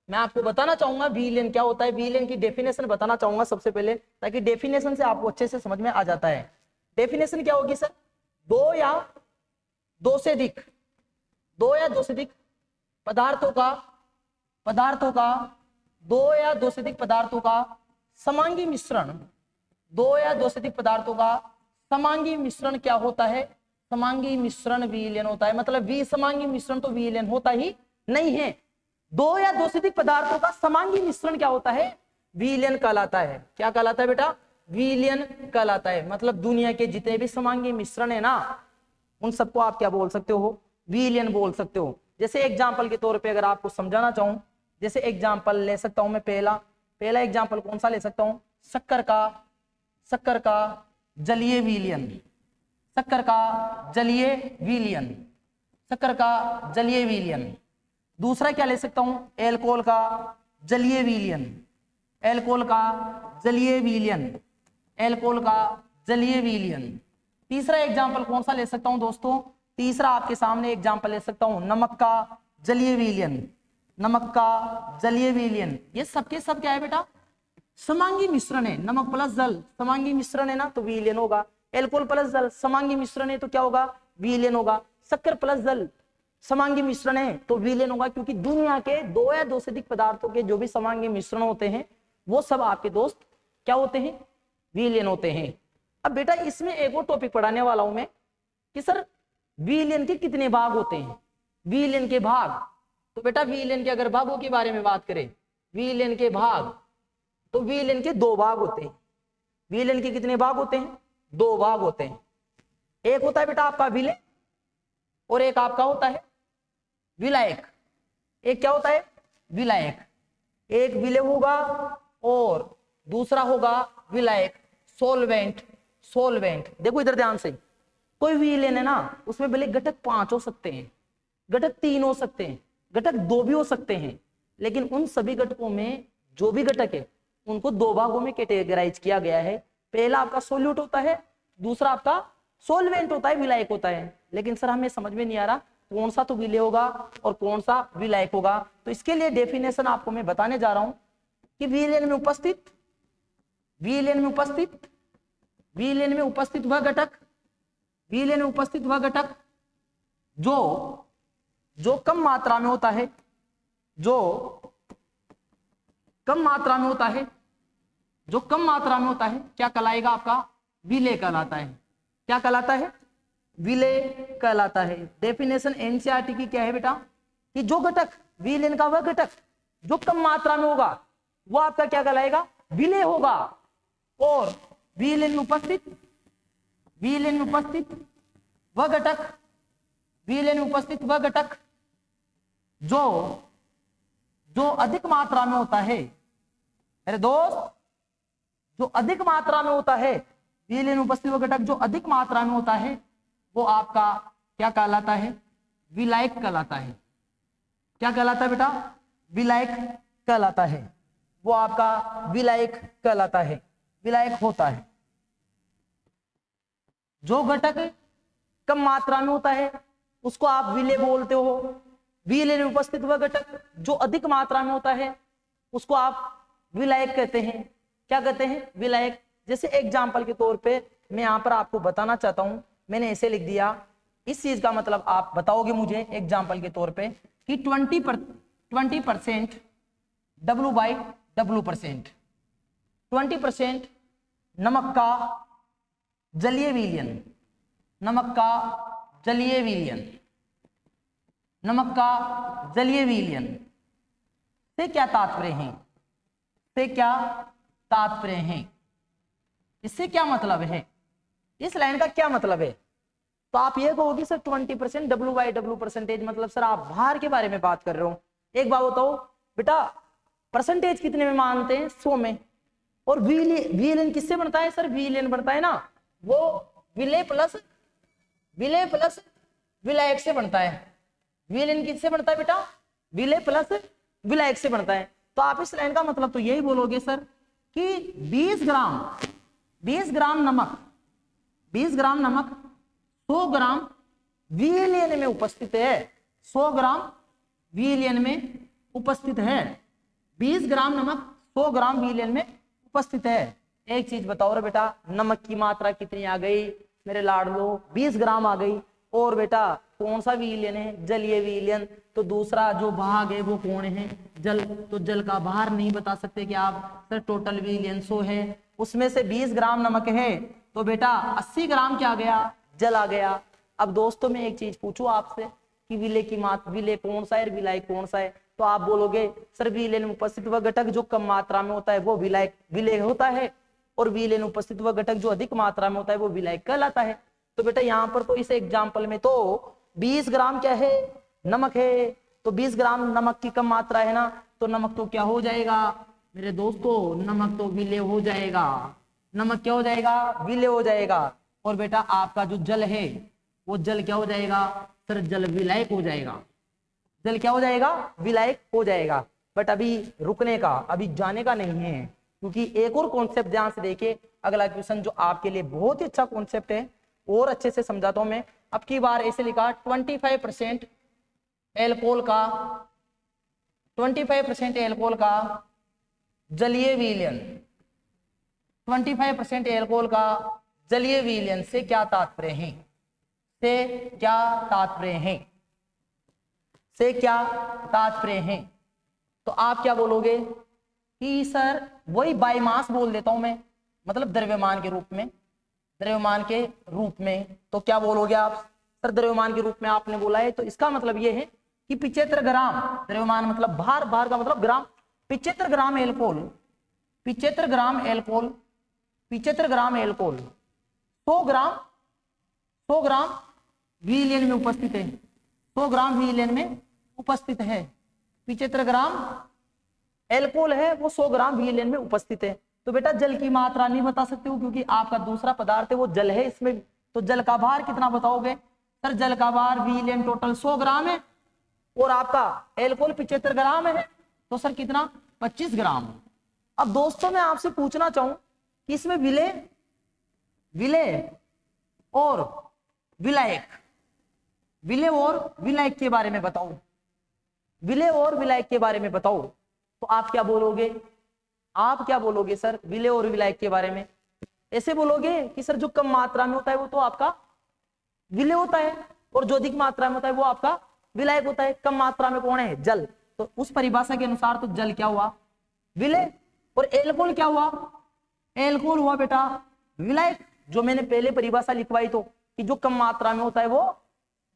मैं आपको बताना चाहूंगा विलयन क्या होता है, विलयन की डेफिनेशन बताना चाहूंगा सबसे पहले, ताकि डेफिनेशन से आपको अच्छे से समझ में आ जाता है। डेफिनेशन क्या होगी सर, दो या दो से अधिक पदार्थों का दो या दो से अधिक पदार्थों का समांगी मिश्रण, दो या दो से अधिक पदार्थों का समांगी मिश्रण क्या होता है, समांगी मिश्रण विलयन होता है। मतलब विसमांगी मिश्रण तो विलयन होता ही नहीं है। दो या दो से अधिक पदार्थों का समांगी मिश्रण क्या होता है, विलयन कहलाता है। क्या कहलाता है बेटा, विलयन कहलाता है। मतलब दुनिया के जितने भी समांगी मिश्रण है ना, उन सबको आप क्या बोल सकते हो, विलयन बोल सकते हो। जैसे एग्जाम्पल के तौर पे अगर आपको समझाना चाहूं, जैसे एग्जाम्पल ले सकता हूं मैं, पहला एग्जाम्पल कौन सा ले सकता हूं, शक्कर का जलीय विलयन, शक्कर का जलीय विलयन। दूसरा क्या ले सकता हूं, एल्कोहल का जलीय विलयन। तीसरा एग्जाम्पल कौन सा ले सकता हूं दोस्तों, तीसरा आपके सामने एग्जाम्पल ले सकता हूं, नमक का जलीय विलयन। ये सबके सब क्या है बेटा, समांगी मिश्रण है। नमक प्लस जल समांगी मिश्रण है ना, तो विलयन होगा। एल्कोहल प्लस जल समांगी मिश्रण है, तो क्या होगा, विलयन होगा। शक्कर प्लस जल समांगी मिश्रण है, तो विलयन होगा। क्योंकि दुनिया के दो या दो से अधिक पदार्थों के जो भी समांगी मिश्रण होते हैं वो सब आपके दोस्त क्या होते हैं, विलयन होते हैं। अब बेटा इसमें एक और टॉपिक पढ़ाने वाला हूं मैं, कि सर विलेन के कितने भाग होते हैं, विलेन के भाग। तो बेटा विलेन के अगर भागों के बारे में बात करें, विलेन के भाग, तो विलेन के दो भाग होते हैं। विलेन के कितने भाग होते हैं? दो भाग होते हैं। एक होता है बेटा आपका विलेय और एक आपका होता है विलायक। एक क्या होता है? विलायक। एक विलेय होगा और दूसरा होगा विलायक। Solvent, solvent. देखो इधर ध्यान से, कोई विलेन है ना, उसमें भले घटक 5 हो सकते हैं, घटक 3 हो सकते हैं, घटक 2 भी हो सकते हैं, लेकिन उन सभी घटकों में जो भी घटक है उनको दो भागों में कैटेगराइज किया गया है। पहला आपका सोल्यूट होता है, दूसरा आपका सोलवेंट होता है, विलायक होता है। लेकिन सर हमें समझ में नहीं आ रहा कौन सा तो विलेय होगा और कौन सा विलायक होगा। तो इसके लिए डेफिनेशन आपको मैं बताने जा रहा हूं कि विलेन में उपस्थित, विलेन में उपस्थित, विलेन में उपस्थित वह घटक, विलेन में उपस्थित वह घटक जो कम मात्रा में होता है, जो कम मात्रा में होता है, जो कम मात्रा में होता है, क्या कहलाएगा? आपका विलेय कहलाता है। क्या कहलाता है? विलेय कहलाता है। डेफिनेशन एनसीईआरटी की क्या है बेटा? कि जो घटक, विलेन का वह घटक जो कम मात्रा में होगा वो आपका क्या कहलाएगा? विलेय होगा। और विलेन में उपस्थित, विलेन में उपस्थित वह घटक, विलेन में उपस्थित वह घटक जो अधिक मात्रा में होता है, अरे दोस्त, जो अधिक मात्रा में होता है, विलेन में उपस्थित वह घटक जो अधिक मात्रा में होता है वो आपका क्या कहलाता है? विलायक कहलाता है। क्या कहलाता है बेटा? विलायक कहलाता है। वो आपका विलायक कहलाता है, विलायक होता है। जो घटक कम मात्रा में होता है उसको आप विलेय बोलते हो। विलेय में उपस्थित वह घटक जो अधिक मात्रा में होता है उसको आप विलायक कहते हैं। क्या कहते हैं? विलायक। जैसे एग्जाम्पल के तौर पे मैं यहाँ पर आपको बताना चाहता हूं, मैंने ऐसे लिख दिया, इस चीज का मतलब आप बताओगे मुझे एग्जाम्पल के तौर पे कि 20% W/W%, 20% नमक का जलीय विलयन, नमक का जलीय विलयन, नमक का जलीय विलयन से क्या तात्पर्य है? से क्या तात्पर्य है? इससे क्या मतलब है? इस लाइन का क्या मतलब है? तो आप ये कहोगे सर 20% W/W% मतलब सर आप भार के बारे में बात कर रहे हो। एक बात बताओ बेटा, परसेंटेज कितने में मानते हैं? 100 में। और विलेन किससे बनता है? सर विलेन बनता है ना वो विलेय प्लस विलायक से बनता है। विलेन किससे बनता है बेटा? विलेय प्लस विलायक से बनता है। तो आप इस लाइन का मतलब तो यही बोलोगे सर कि 20 ग्राम नमक 100 ग्राम विलेन में उपस्थित है, 100 ग्राम विलेन में उपस्थित है। 20 ग्राम नमक 100 ग्राम विलेन में उपस्थित है। एक चीज बताओ रे बेटा, नमक की मात्रा कितनी आ गई मेरे लाडलो? 20 ग्राम आ गई। और बेटा कौन सा विलयन है? जलीय विलयन। तो दूसरा जो भाग है वो कौन है? जल। तो जल का भार नहीं बता सकते कि आप सर टोटल विलयन 100 है, उसमें से 20 ग्राम नमक है तो बेटा 80 ग्राम क्या आ गया? जल आ गया। अब दोस्तों मैं एक चीज पूछूं आपसे कि विलेय की मात्रा, विलेय कौन सा है, विलायक कौन सा है? तो आप बोलोगे सर विलेय में उपस्थित वह घटक जो कम मात्रा में होता है वो विलेय होता है, और विलेय में उपस्थित वह घटक जो अधिक मात्रा में होता है वो विलायक कहलाता है। तो बेटा यहाँ पर तो इस एग्जाम्पल में तो 20 ग्राम क्या है? नमक है। तो 20 ग्राम नमक की कम मात्रा है ना, तो नमक तो क्या हो जाएगा मेरे दोस्तों? नमक तो विलेय हो जाएगा। नमक क्या हो जाएगा? विलेय हो जाएगा। और बेटा आपका जो जल है वो जल क्या हो जाएगा? सर जल विलायक हो जाएगा। जल क्या हो जाएगा? विलायक हो जाएगा। बट अभी रुकने का, अभी जाने का नहीं है, क्योंकि एक और कॉन्सेप्ट ध्यान से देखिए। अगला क्वेश्चन जो आपके लिए बहुत ही अच्छा कॉन्सेप्ट है और अच्छे से समझाता हूं मैं। अब की बार ऐसे लिखा 25% एल्कोहल का, 25% एल्कोहल का जलीय विलयन, 25% एल्कोहल का जलीय विलयन से क्या तात्पर्य है? से क्या तात्पर्य है? से क्या तात्पर्य है? तो आप क्या बोलोगे कि सर वही बाईमास बोल देता हूं मैं, मतलब द्रव्यमान के रूप में। द्रव्यमान के रूप में। तो क्या बोलोगे आप? सर ग्राम के रूप में आपने बोला है, तो इसका मतलब ये है कि 75 ग्राम द्रव्यमान मतलब भार, भार का मतलब ग्राम, 75 ग्राम एल्कोहल, 75 ग्राम एल्कोहल, 75 ग्राम एल्कोहल 100 ग्राम VLN में उपस्थित है, 100 ग्राम VLN में उपस्थित है। 75 ग्राम एल्कोहल है, वो 100 ग्राम VLN में उपस्थित है। तो बेटा जल की मात्रा नहीं बता सकते हो क्योंकि आपका दूसरा पदार्थ है वो जल है इसमें, तो जल का भार कितना बताओगे? सर जल का भार VLN टोटल 100 ग्राम है और आपका एल्कोहल 75 ग्राम है, तो सर कितना? 25 ग्राम। अब दोस्तों मैं आपसे पूछना चाहूं कि इसमें विलेय, विलेय और विलायक, विलेय और विलायक के बारे में बताओ, विलेय और विलायक के बारे में बताओ, तो आप क्या बोलोगे? आप क्या बोलोगे सर विलेय और विलायक के बारे में? ऐसे बोलोगे कि सर जो कम मात्रा में होता है वो तो आपका विलेय होता है और जो अधिक मात्रा में होता है वो आपका विलायक होता है। कम मात्रा में कौन है? जल। तो उस परिभाषा के अनुसार तो जल क्या हुआ? विलेय। और एल्कोहल क्या हुआ? एल्कोहल हुआ बेटा विलायक। जो मैंने पहले परिभाषा लिखवाई तो कि जो कम मात्रा में होता है वो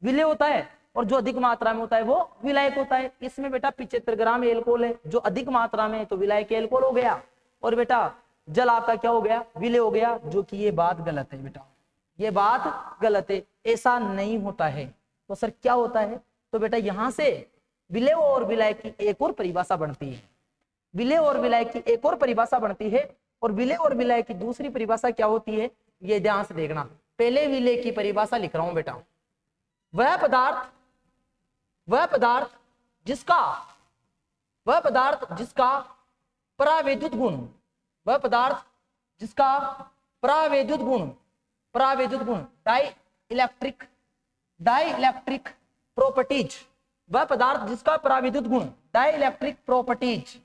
विलेय होता है और जो अधिक मात्रा में होता है वो विलायक होता है। इसमें बेटा 75 ग्राम एल्कोहल है, जो अधिक मात्रा में है तो विलायक एल्कोहल हो गया और बेटा जल आपका क्या हो गया? विलेय हो गया। जो कि ये बात गलत है बेटा, ये बात गलत है, ऐसा नहीं होता है। तो सर क्या होता है? तो बेटा यहां से विलेय और विलायक की एक और परिभाषा बनती है, विलेय और विलायक की एक और परिभाषा बनती है। और विलेय और विलायक की दूसरी परिभाषा क्या होती है ये ध्यान से देखना। पहले विलेय की परिभाषा लिख रहा हूं बेटा, वह पदार्थ, वह पदार्थ जिसका, वह पदार्थ जिसका परावैद्युत गुण, वह पदार्थ जिसका परावैद्युत गुण, परावैद्युत गुण dielectric, dielectric properties, वह पदार्थ जिसका परावैद्युत गुण dielectric properties,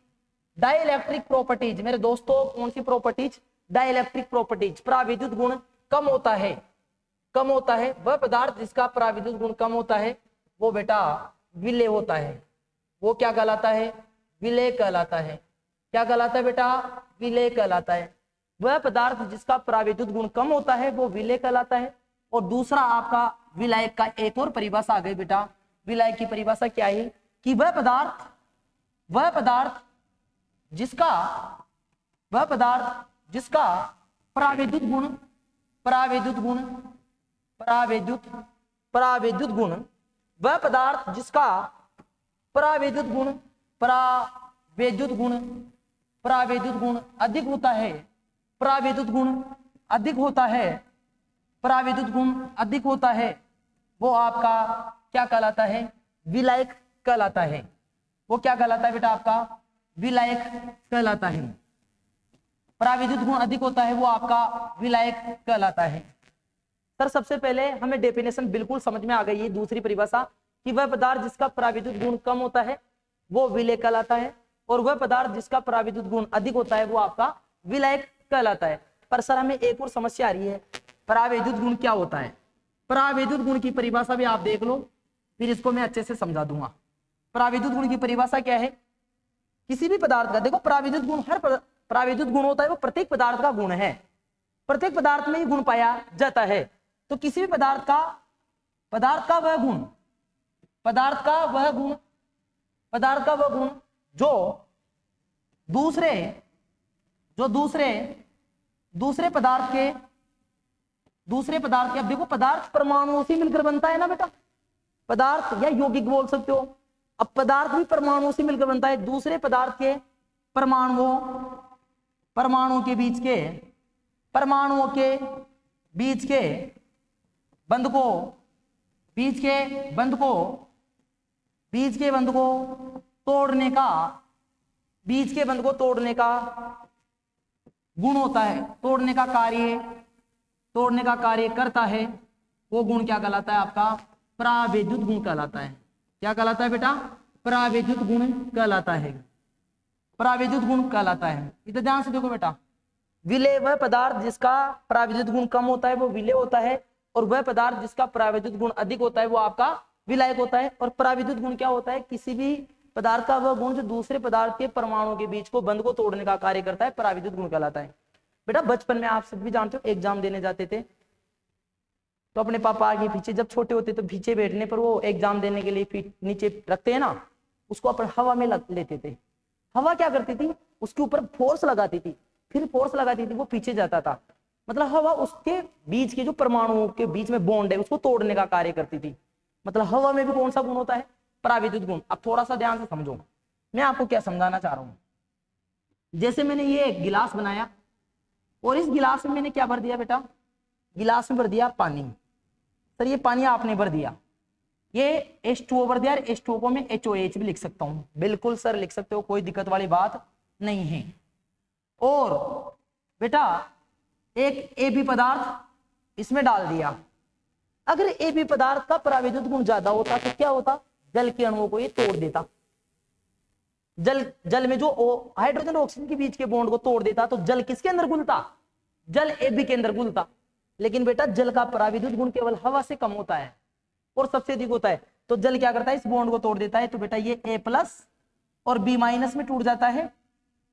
dielectric properties मेरे दोस्तों कौन सी प्रॉपर्टीज? डाई इलेक्ट्रिक प्रॉपर्टीज, परावैद्युत गुण कम होता है, कम होता है। वह पदार्थ जिसका परावैद्युत गुण कम होता है वो बेटा विलेय होता है। वो क्या कहलाता है? विलेय कहलाता है। क्या कहलाता है बेटा? विलेय कहलाता है। वह पदार्थ जिसका परावैद्युत गुण कम होता है वो विलेय कहलाता है। और दूसरा आपका विलायक का एक और परिभाषा आ गई बेटा। विलायक की परिभाषा क्या है कि वह पदार्थ, वह पदार्थ जिसका, वह पदार्थ जिसका परावैद्युत गुण, परावैद्युत गुण, परावैद्युत, परावैद्युत गुण, वह पदार्थ जिसका परावैद्युत गुण, परावैद्युत गुण, परावैद्युत गुण अधिक होता है, परावैद्युत गुण अधिक होता है, परावैद्युत गुण अधिक होता है, वो आपका क्या कहलाता है? विलायक कहलाता है। वो क्या कहलाता है बेटा? आपका विलायक कहलाता है। परावैद्युत गुण अधिक होता है वो आपका विलायक कहलाता है। सर सबसे पहले हमें डेफिनेशन बिल्कुल समझ में आ गई है, दूसरी परिभाषा कि वह पदार्थ जिसका परावैद्युत गुण कम होता है वो विलेय कहलाता है और वह पदार्थ जिसका परावैद्युत गुण अधिक होता है वो आपका विलायक कहलाता है। पर सर हमें एक और समस्या आ रही है, परावैद्युत गुण क्या होता है? परावैद्युत गुण की परिभाषा भी आप देख लो, फिर इसको मैं अच्छे से समझा दूंगा। परावैद्युत गुण की परिभाषा क्या है? किसी भी पदार्थ का, देखो परावैद्युत गुण, हर परावैद्युत गुण होता है वो प्रत्येक पदार्थ का गुण है, प्रत्येक पदार्थ में ही गुण पाया जाता है। तो किसी भी पदार्थ का, पदार्थ का वह गुण, पदार्थ का वह गुण, पदार्थ का वह गुण जो दूसरे, जो दूसरे, दूसरे पदार्थ के, दूसरे पदार्थ के, अब देखो पदार्थ परमाणुओं से मिलकर बनता है ना बेटा, पदार्थ या यौगिक बोल सकते हो। अब पदार्थ भी परमाणुओं से मिलकर बनता है, दूसरे पदार्थ के परमाणुओं, परमाणुओं के बीच के, परमाणुओं के बीच के बंध को, बीच के बंध को, बीच के बंध को तोड़ने का, बीच के बंध को तोड़ने का गुण होता है, तोड़ने का कार्य, तोड़ने का कार्य करता है, वो गुण क्या कहलाता है? आपका परावैद्युत गुण कहलाता है। क्या कहलाता है बेटा? परावैद्युत गुण कहलाता है, परावैद्युत गुण कहलाता है। इधर ध्यान से देखो बेटा, विलेय वह पदार्थ जिसका परावैद्युत गुण कम होता है वो विलेय होता है और वह पदार्थ जिसका परावैद्युत गुण अधिक होता है वो आपका विलायक होता है। और परावैद्युत गुण क्या होता है? किसी भी पदार्थ का वह गुण जो दूसरे पदार्थ के परमाणुओं के बीच को बंध को तोड़ने का कार्य करता है, परावैद्युत गुण कहलाता है। बेटा बचपन में आप सब भी जानते हो एग्जाम देने जाते थे तो अपने पापा आगे पीछे, जब छोटे होते तो पीछे बैठने पर वो एग्जाम देने के लिए फीट नीचे रखते हैं ना, उसको अपन हवा में लेते थे। हवा क्या करती थी, उसके ऊपर फोर्स लगाती थी, फिर फोर्स लगाती थी, वो पीछे जाता था। मतलब हवा उसके बीच के जो परमाणुओं के बीच में बॉन्ड है उसको तोड़ने का कार्य करती थी। मतलब हवा में भी कौन सा गुण होता है, पराविद्युत गुण। अब थोड़ा सा ध्यान से समझो मैं आपको क्या समझाना चाह रहा हूं। जैसे मैंने ये एक गिलास बनाया और इस गिलास में मैंने क्या भर दिया बेटा, गिलास में भर दिया पानी। सर ये पानी आपने भर दिया, ये H2O भर दिया, H2O को मैं HOH भी लिख सकता हूं। बिल्कुल सर लिख सकते हो, कोई दिक्कत वाली बात नहीं है। और बेटा एक AB पदार्थ इसमें डाल दिया। अगर AB पदार्थ का पराविद्युत गुण ज्यादा होता तो क्या होता, जल के अणुओं को ये तोड़ देता। जल में जो हाइड्रोजन और ऑक्सीजन के बीच के बॉन्ड को तोड़ देता तो जल किसके अंदर घुलता, जल AB के अंदर घुलता। लेकिन बेटा जल का पराविद्युत गुण केवल हवा से कम होता है और सबसे अधिक होता है, तो जल क्या करता है, इस बॉन्ड को तोड़ देता है। तो बेटा ये A+ और B- में टूट जाता है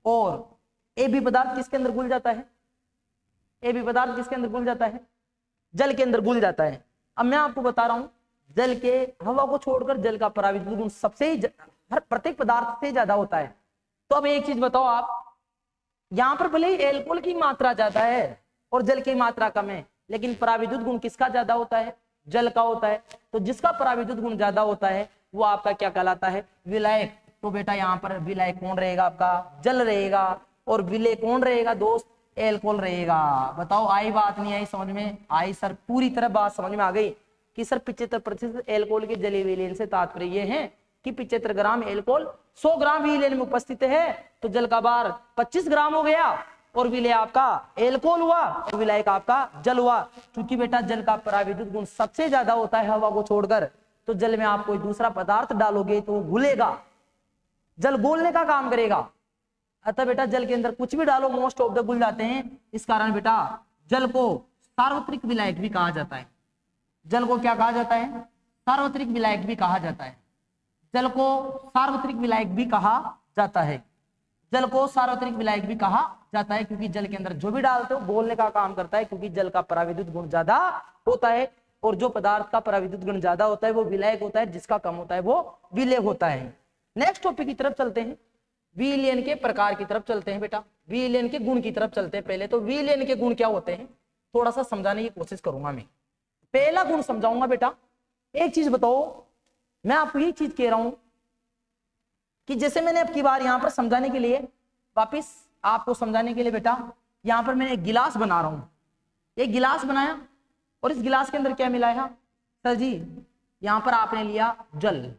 और AB पदार्थ किसके अंदर घुल जाता है, AB पदार्थ किसके अंदर घुल जाता है, जल के अंदर घुल जाता है। अब मैं आपको बता रहा हूं जल के, हवा को छोड़कर जल का पराविद्युत गुण सबसे हर प्रत्येक पदार्थ से ज्यादा होता है। तो अब एक चीज बताओ आप, यहां पर भले ही एल्कोहल की मात्रा ज्यादा है और जल की मात्रा कम है, लेकिन पराविद्युत गुण किसका ज्यादा होता है, जल का होता है। तो जिसका पराविद्युत गुण ज्यादा होता है वो आपका क्या कहलाता है, विलायक। तो बेटा यहाँ पर विलायक कौन रहेगा, आपका जल रहेगा, और विलय कौन रहेगा दोस्त, एल्कोहल रहेगा। बताओ आई बात नहीं आई समझ में आई सर, पूरी तरह बात समझ में आ गई कि सर 75% एल्कोहल के जलीय विलयन से तात्पर्य ये है कि 75 ग्राम एल्कोहल 100 ग्राम विलयन में उपस्थित है, तो जल का भार 25 ग्राम हो गया और विलय आपका एल्कोहल हुआ और विलायक आपका जल हुआ। क्योंकि बेटा जल का पराविद्युत गुण सबसे ज्यादा होता है हवा को छोड़कर, तो जल में आप कोई दूसरा पदार्थ डालोगे तो वो घुलेगा, जल घोलने का काम करेगा। अतः बेटा जल के अंदर कुछ भी डालो मोस्ट ऑफ द घुल जाते हैं। इस कारण बेटा जल को सार्वत्रिक विलायक भी कहा जाता है। जल को क्या कहा जाता है, सार्वत्रिक विलायक भी कहा जाता है। जल को सार्वत्रिक विलायक भी कहा जाता है, जल को सार्वत्रिक विलायक भी कहा जाता है, क्योंकि जल के अंदर जो भी डालते हो घोलने का काम करता है, क्योंकि जल का पराविद्युत गुण ज्यादा होता है और जो पदार्थ का पराविद्युत गुण ज्यादा होता है वो विलायक होता है, जिसका कम होता है वो विलय होता है। नेक्स्ट टॉपिक की तरफ चलते हैं, विलयन के प्रकार की तरफ चलते हैं बेटा, विलयन के गुण की तरफ चलते हैं। पहले तो विलयन के गुण क्या होते हैं थोड़ा सा समझाने की कोशिश करूंगा मैं। पहला गुण समझाऊंगा बेटा, एक चीज बताओ, मैं आपको ये चीज कह रहा हूं कि जैसे मैंने अब की बार यहां पर समझाने के लिए, वापिस आपको समझाने के लिए बेटा, यहां पर मैंने एक गिलास बना रहा हूं, एक गिलास बनाया और इस गिलास के अंदर क्या मिलाया सर जी, यहां पर आपने लिया जल,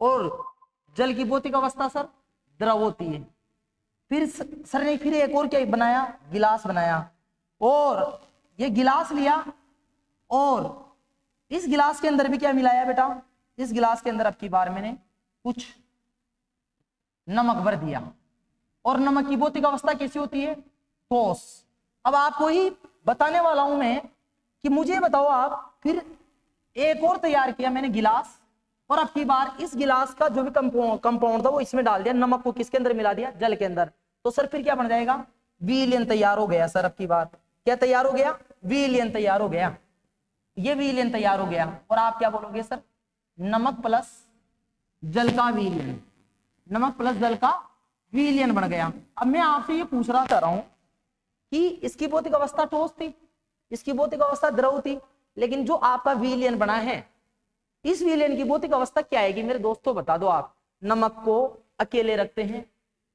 और जल की भौतिक अवस्था सर द्रव होती है। फिर सर ने फिर एक और क्या बनाया, गिलास बनाया, और ये गिलास लिया और इस गिलास के अंदर भी क्या मिलाया बेटा, इस गिलास के अंदर अब की बार मैंने कुछ नमक भर दिया, और नमक की भौतिक अवस्था कैसी होती है, ठोस। अब आपको ही बताने वाला हूं मैं कि मुझे बताओ आप, फिर एक और तैयार किया मैंने गिलास, और अब की बार इस गिलास का जो भी कंपाउंड था वो इसमें डाल दिया, नमक को किसके अंदर मिला दिया, जल के अंदर। तो सर फिर क्या बन जाएगा, विलयन तैयार हो गया। सर अब की बार क्या तैयार हो गया, विलयन तैयार हो गया, ये विलयन तैयार हो गया। और आप क्या बोलोगे सर, नमक प्लस जल का विलयन, नमक प्लस जल का विलयन बन गया। अब मैं आपसे ये पूछना चाह रहा हूं कि इसकी भौतिक अवस्था ठोस थी, इसकी भौतिक अवस्था द्रव थी, लेकिन जो आपका विलयन बना है इस विलयन की भौतिक अवस्था क्या आएगी मेरे दोस्तों, बता दो आप। नमक को अकेले रखते हैं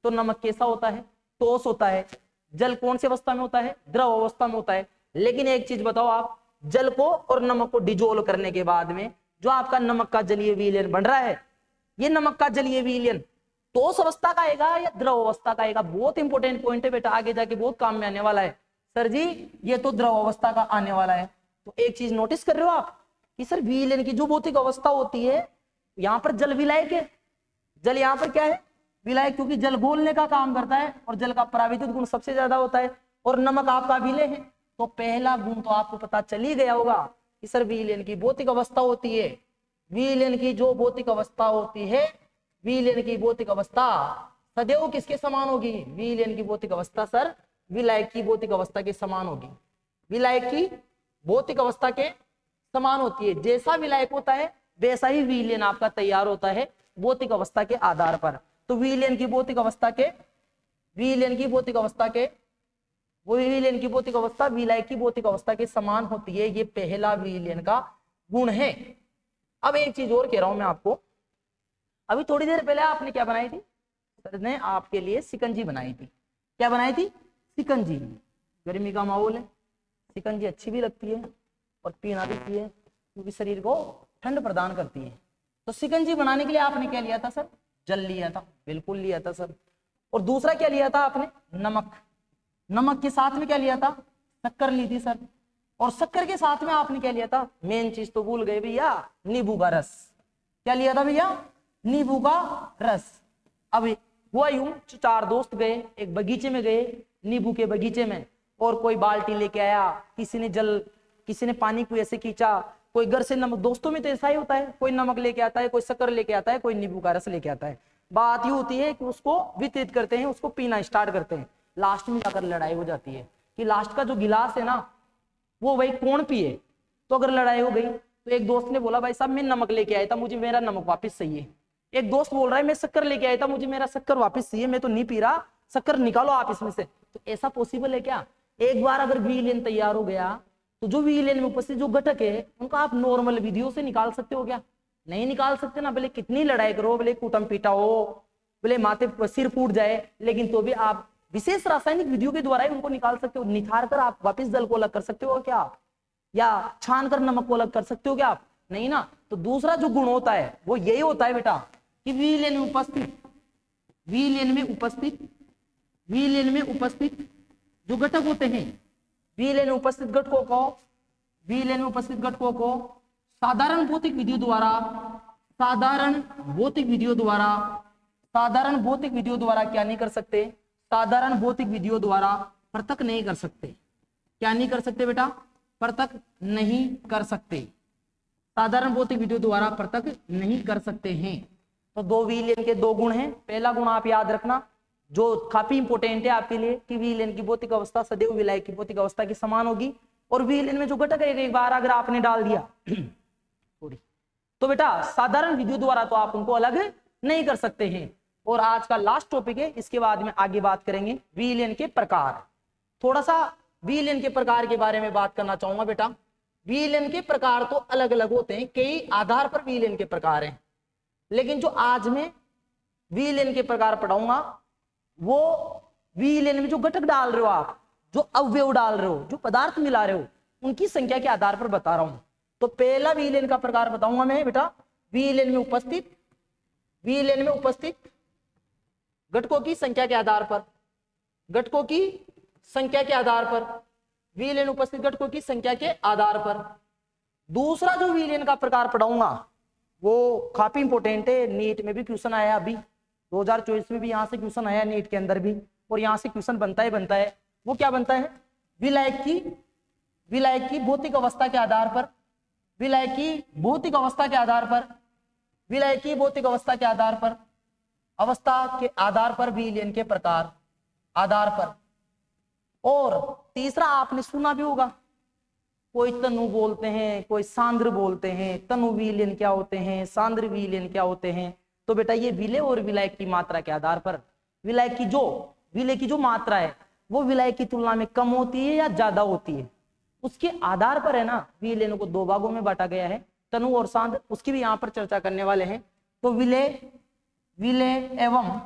तो नमक कैसा होता है, ठोस होता है। जल कौन सी अवस्था में होता है, द्रव अवस्था में होता है। लेकिन एक चीज बताओ आप, जल को और नमक को डिजोल्व करने के बाद में जो आपका नमक का जलीय विलयन बन रहा है, ये नमक का जलीय विलयन ठोस अवस्था का आएगा या द्रव अवस्था का आएगा। बहुत इंपॉर्टेंट पॉइंट है बेटा, आगे जाके बहुत काम में आने वाला है। सर जी ये तो द्रव अवस्था का आने वाला है। तो एक चीज नोटिस कर रहे हो आप कि सर विलयन की जो भौतिक अवस्था होती है, यहाँ पर जल विलायक है, जल यहाँ पर क्या है, विलायक, क्योंकि जल घोलने का काम करता है और जल का पराविद्युत गुण सबसे ज्यादा होता है, और नमक आपका विलय है। तो पहला गुण तो आपको पता चल ही गया होगा कि सर विलयन की भौतिक अवस्था होती है, विलयन की जो भौतिक अवस्था होती है, विलयन की भौतिक अवस्था सदैव किसके समान होगी, विलयन की भौतिक अवस्था सर विलायक की भौतिक अवस्था के समान होगी। विलायक की भौतिक अवस्था के समान होती है। जैसा विलायक होता है वैसा ही विलयन आपका तैयार होता है भौतिक अवस्था के आधार पर। तो विलयन की भौतिक अवस्था के विलयन की भौतिक अवस्था के वो विलयन की भौतिक अवस्था विलायक की भौतिक अवस्था के समान होती है। ये पहला विलयन का गुण है। अब एक चीज और कह रहा हूं मैं आपको, अभी थोड़ी देर पहले आपने क्या बनाई थी, सर ने आपके लिए शिकंजी बनाई थी। क्या बनाई थी? शिकंजी। गर्मी का माहौल है, शिकंजी अच्छी भी लगती है और पीना भी चाहिए क्योंकि शरीर को ठंड प्रदान करती है। तो शिकंजी बनाने के लिए आपने क्या लिया था सर? जल लिया था, बिल्कुल लिया था सर। और दूसरा क्या लिया था आपने? नमक। नमक के साथ में क्या लिया था? शक्कर ली थी सर। और शक्कर के साथ में आपने क्या लिया था? मेन चीज तो भूल गए भैया, नींबू का रस। क्या लिया था भैया? नींबू का रस। अब हुआ यूं, चार दोस्त गए एक बगीचे में, गए नींबू के बगीचे में, और कोई बाल्टी लेके आया, किसी ने जल, किसी ने पानी को ऐसे खींचा, कोई घर से नमक, दोस्तों में तो ऐसा ही होता है, कोई नमक लेके आता है, कोई शक्कर लेके आता है, कोई नींबू का रस लेके आता है। बात ये होती है कि उसको वितरित करते हैं, उसको पीना स्टार्ट करते हैं। लास्ट में जाकर लड़ाई हो जाती है कि लास्ट का जो गिलास है ना वो भाई कौन पिए। तो अगर लड़ाई हो गई तो एक दोस्त ने बोला भाई साहब मैं नमक लेके आया था, मुझे मेरा नमक वापस चाहिए। एक दोस्त बोल रहा है मैं शक्कर लेके आया था, मुझे मेरा शक्कर वापस चाहिए, मैं तो नहीं पी रहा, शक्कर निकालो आप इसमें से। तो ऐसा पॉसिबल है क्या? एक बार अगर विलयन तैयार हो गया तो जो विलयन में उपस्थित जो घटक है उनको आप नॉर्मल विधियों से निकाल सकते हो क्या? नहीं निकाल सकते ना। भले कितनी लड़ाई करो, भले कूटम पीटा हो, भले माथे सिर फूट जाए, लेकिन तो भी आप विशेष रासायनिक विधियों के द्वारा ही उनको निकाल सकते हो। निथार कर आप वापिस जल को अलग कर सकते हो क्या आप? या छान कर नमक को अलग कर सकते हो क्या आप? नहीं ना। तो दूसरा जो गुण होता है वो यही होता है बेटा कि विलयन में उपस्थित विलयन में उपस्थित जो घटक होते हैं, विलयन में उपस्थित घटकों को साधारण भौतिक विधियों द्वारा क्या नहीं कर सकते? साधारण भौतिक विधियों द्वारा पृथक नहीं कर सकते। क्या नहीं कर सकते बेटा? पृथक नहीं कर सकते। साधारण भौतिक विधियों द्वारा पृथक नहीं कर सकते हैं। तो दो विलयन के दो गुण हैं। पहला गुण आप याद रखना जो काफी इंपोर्टेंट है आपके लिए कि विलयन की भौतिक अवस्था सदैव विलायक की भौतिक अवस्था की समान होगी। और विलयन में जो घटक है एक बार अगर आपने डाल दिया तो बेटा साधारण विधियों द्वारा तो आप उनको अलग नहीं कर सकते हैं। और आज का लास्ट टॉपिक है, इसके बाद में आगे बात करेंगे विलयन के प्रकार। थोड़ा सा विलयन के प्रकार के बारे में बात करना चाहूंगा बेटा। विलयन के प्रकार तो अलग अलग होते हैं, कई आधार पर विलयन के प्रकार हैं, लेकिन जो आज मैं विलयन के प्रकार पढ़ाऊंगा वो विलयन में जो घटक डाल रहे हो आप, जो अवयव डाल रहे हो, जो पदार्थ मिला रहे हो, उनकी संख्या के आधार पर बता रहा हूं। तो पहला विलयन का प्रकार बताऊंगा मैं बेटा, विलयन में उपस्थित घटकों की संख्या के आधार पर, विलयन उपस्थित घटकों की संख्या के आधार पर। दूसरा जो विलयन का प्रकार पढ़ाऊंगा वो काफी इंपोर्टेंट है, नीट में भी क्वेश्चन आया, अभी 2024 में भी यहाँ से क्वेश्चन आया, नीट के अंदर भी, और यहाँ से क्वेश्चन बनता है। वो क्या बनता है? विलायक की भौतिक अवस्था के आधार पर, विलायक की भौतिक अवस्था के आधार पर विलयन के प्रकार आधार पर। और तीसरा आपने सुना भी होगा, कोई तनु बोलते हैं, कोई सांद्र बोलते हैं। तनु विलयन क्या होते हैं, सांद्र विलयन क्या होते हैं? तो बेटा ये विलय और विलायक की मात्रा के आधार पर, विलय की जो मात्रा है वो विलायक की तुलना में कम होती है या ज्यादा होती है, उसके आधार पर है ना विलयन को दो भागों में बांटा गया है, तनु और सांद्र। उसकी भी यहाँ पर चर्चा करने वाले हैं। तो विलय एवं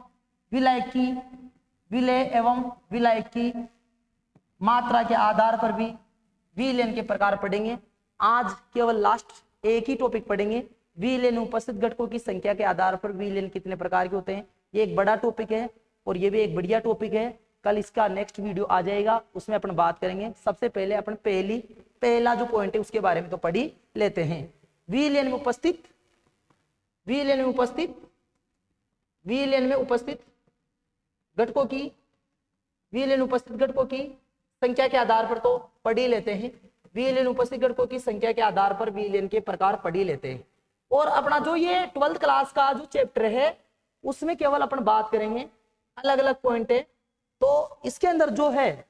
विलायक की मात्रा के आधार पर भी विलयन के प्रकार पढ़ेंगे। आज केवल लास्ट एक ही टॉपिक पढ़ेंगे, विलयन उपस्थित घटकों की संख्या के आधार पर विलयन कितने प्रकार के होते हैं। ये एक बड़ा टॉपिक है और ये भी एक बढ़िया टॉपिक है। कल इसका नेक्स्ट वीडियो आ जाएगा, उसमें अपन बात करेंगे। सबसे पहले अपन पहला जो पॉइंट है उसके बारे में तो पढ़ ही लेते हैं। विलयन में उपस्थित घटकों की संख्या के आधार पर तो पढ़ ही लेते हैं। विलयन उपस्थित घटकों की संख्या के आधार पर विलयन के प्रकार पढ़ ही लेते हैं। और अपना जो ये 12th क्लास का जो चैप्टर है उसमें केवल अपन बात करेंगे, अलग अलग पॉइंट है। तो इसके अंदर जो है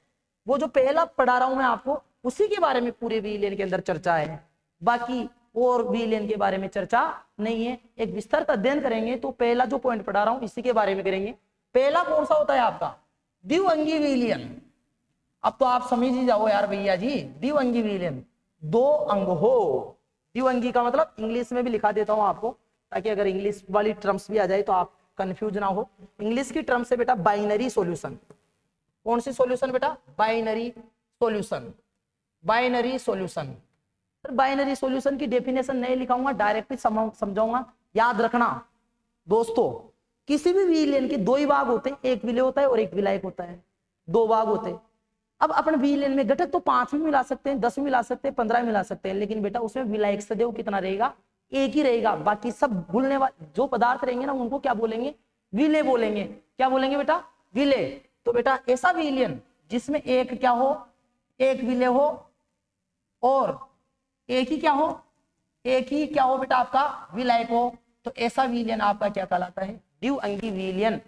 वो जो पहला पढ़ा रहा हूं मैं आपको उसी के बारे में पूरे विलेन के अंदर चर्चा है, बाकी और विलेन के बारे में चर्चा नहीं है। एक विस्तृत अध्ययन करेंगे तो पहला जो पॉइंट पढ़ा रहा हूं इसी के बारे में करेंगे। पहला कौन सा होता है आपका? द्विअंगी विलियन। अब तो आप समझ ही जाओ यार भैया जी, द्विअंगी विलियन, दो अंग हो। द्विअंगी का मतलब इंग्लिश में भी लिखा देता हूं आपको, ताकि अगर इंग्लिश वाली टर्म्स भी आ जाए तो आप कंफ्यूज ना हो। इंग्लिश की टर्म्स है बेटा बाइनरी सॉल्यूशन। कौन सी सॉल्यूशन बेटा? Binary solution. Binary solution. Binary solution की डेफिनेशन नहीं लिखाऊंगा, डायरेक्टली समझाऊंगा। याद रखना दोस्तों, किसी भी विलेन के दो ही भाग होते हैं, एक विलेय होता है और एक विलायक होता है, दो भाग होते हैं। अब अपन विलेन में घटक तो 5 भी मिला सकते हैं, 10 भी मिला सकते हैं, 15 मिला सकते हैं, लेकिन बेटा उसमें विलायक सदैव कितना रहेगा? एक ही रहेगा। बाकी सब भूलने वाले जो पदार्थ रहेंगे ना उनको क्या बोलेंगे? विलेय बोलेंगे। क्या बोलेंगे बेटा? विलेय। तो बेटा ऐसा विलेन जिसमें एक क्या हो? एक विलेय हो और एक ही क्या हो? एक ही क्या हो बेटा? आपका विलायक हो। तो ऐसा विलेन आपका क्या कहलाता है? द्विअंगी विलेन।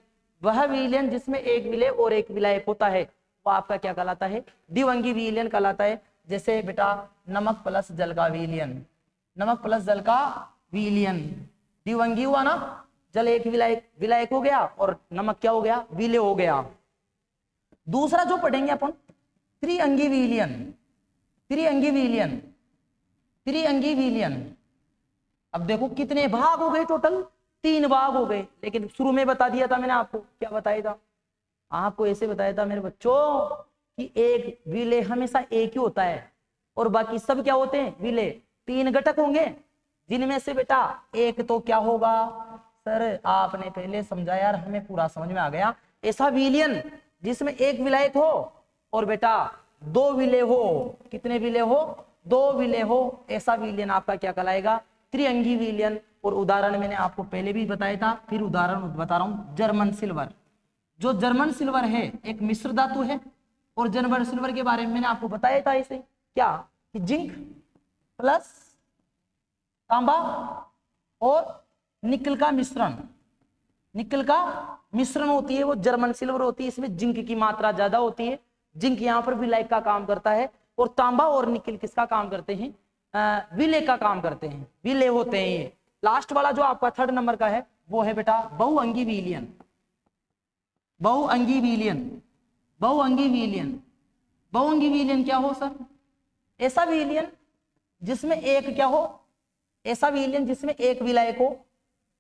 वह विलेन जिसमें एक विलेय और एक विलायक होता है वो आपका क्या कहलाता है? द्विअंगी विलेन कहलाता है। जैसे बेटा नमक प्लस जल का विलेन, नमक प्लस जल का विलेन द्विअंगी हुआ ना, जल एक विलायक, विलायक हो गया और नमक क्या हो गया? विलेय हो गया। दूसरा जो पढ़ेंगे अपन त्रिअंगी विलेन। त्रिअंगी विलेन, त्रिअंगी विलेन। अब देखो कितने भाग हो गए? टोटल 3 भाग हो गए, लेकिन शुरू में बता दिया था मैंने आपको। क्या बताया था आपको? ऐसे बताया था मेरे बच्चों कि एक विलेय हमेशा एक ही होता है और बाकी सब क्या होते हैं? विलेय। 3 घटक होंगे जिनमें से बेटा एक तो क्या होगा? सर आपने पहले समझाया यार, हमें पूरा समझ में आ गया। ऐसा विलेन जिसमें एक विलायक हो और बेटा 2 विलेय हो। कितने विलेय हो? 2 विलेय हो। ऐसा विलेन आपका क्या कहलाएगा? त्रिअंगी विलेन। और उदाहरण मैंने आपको पहले भी बताया था, फिर उदाहरण बता रहा हूं। German silver. जो जर्मन सिल्वर है एक मिश्र धातु है, और जर्मन सिल्वर के बारे में मैंने आपको बताया था इसे क्या, कि जिंक प्लस तांबा और निकल का मिश्रण, निकल का मिश्रण होती है वो जर्मन सिल्वर होती है। इसमें जिंक की मात्रा ज्यादा होती है। जिंक यहाँ पर विलायक का काम करता है और तांबा और निकल किसका काम करते हैं? विलेय का काम करते हैं, विलेय होते हैं ये। लास्ट वाला जो आपका 3rd नंबर का है वो है बेटा बहुअंगी विलेन। बहुअंगी विलेन, बहुअंगी विलेन। बहुअंगी विलेन क्या हो सर? ऐसा विलेन जिसमें एक क्या हो? ऐसा विलेन जिसमें एक विलायक हो,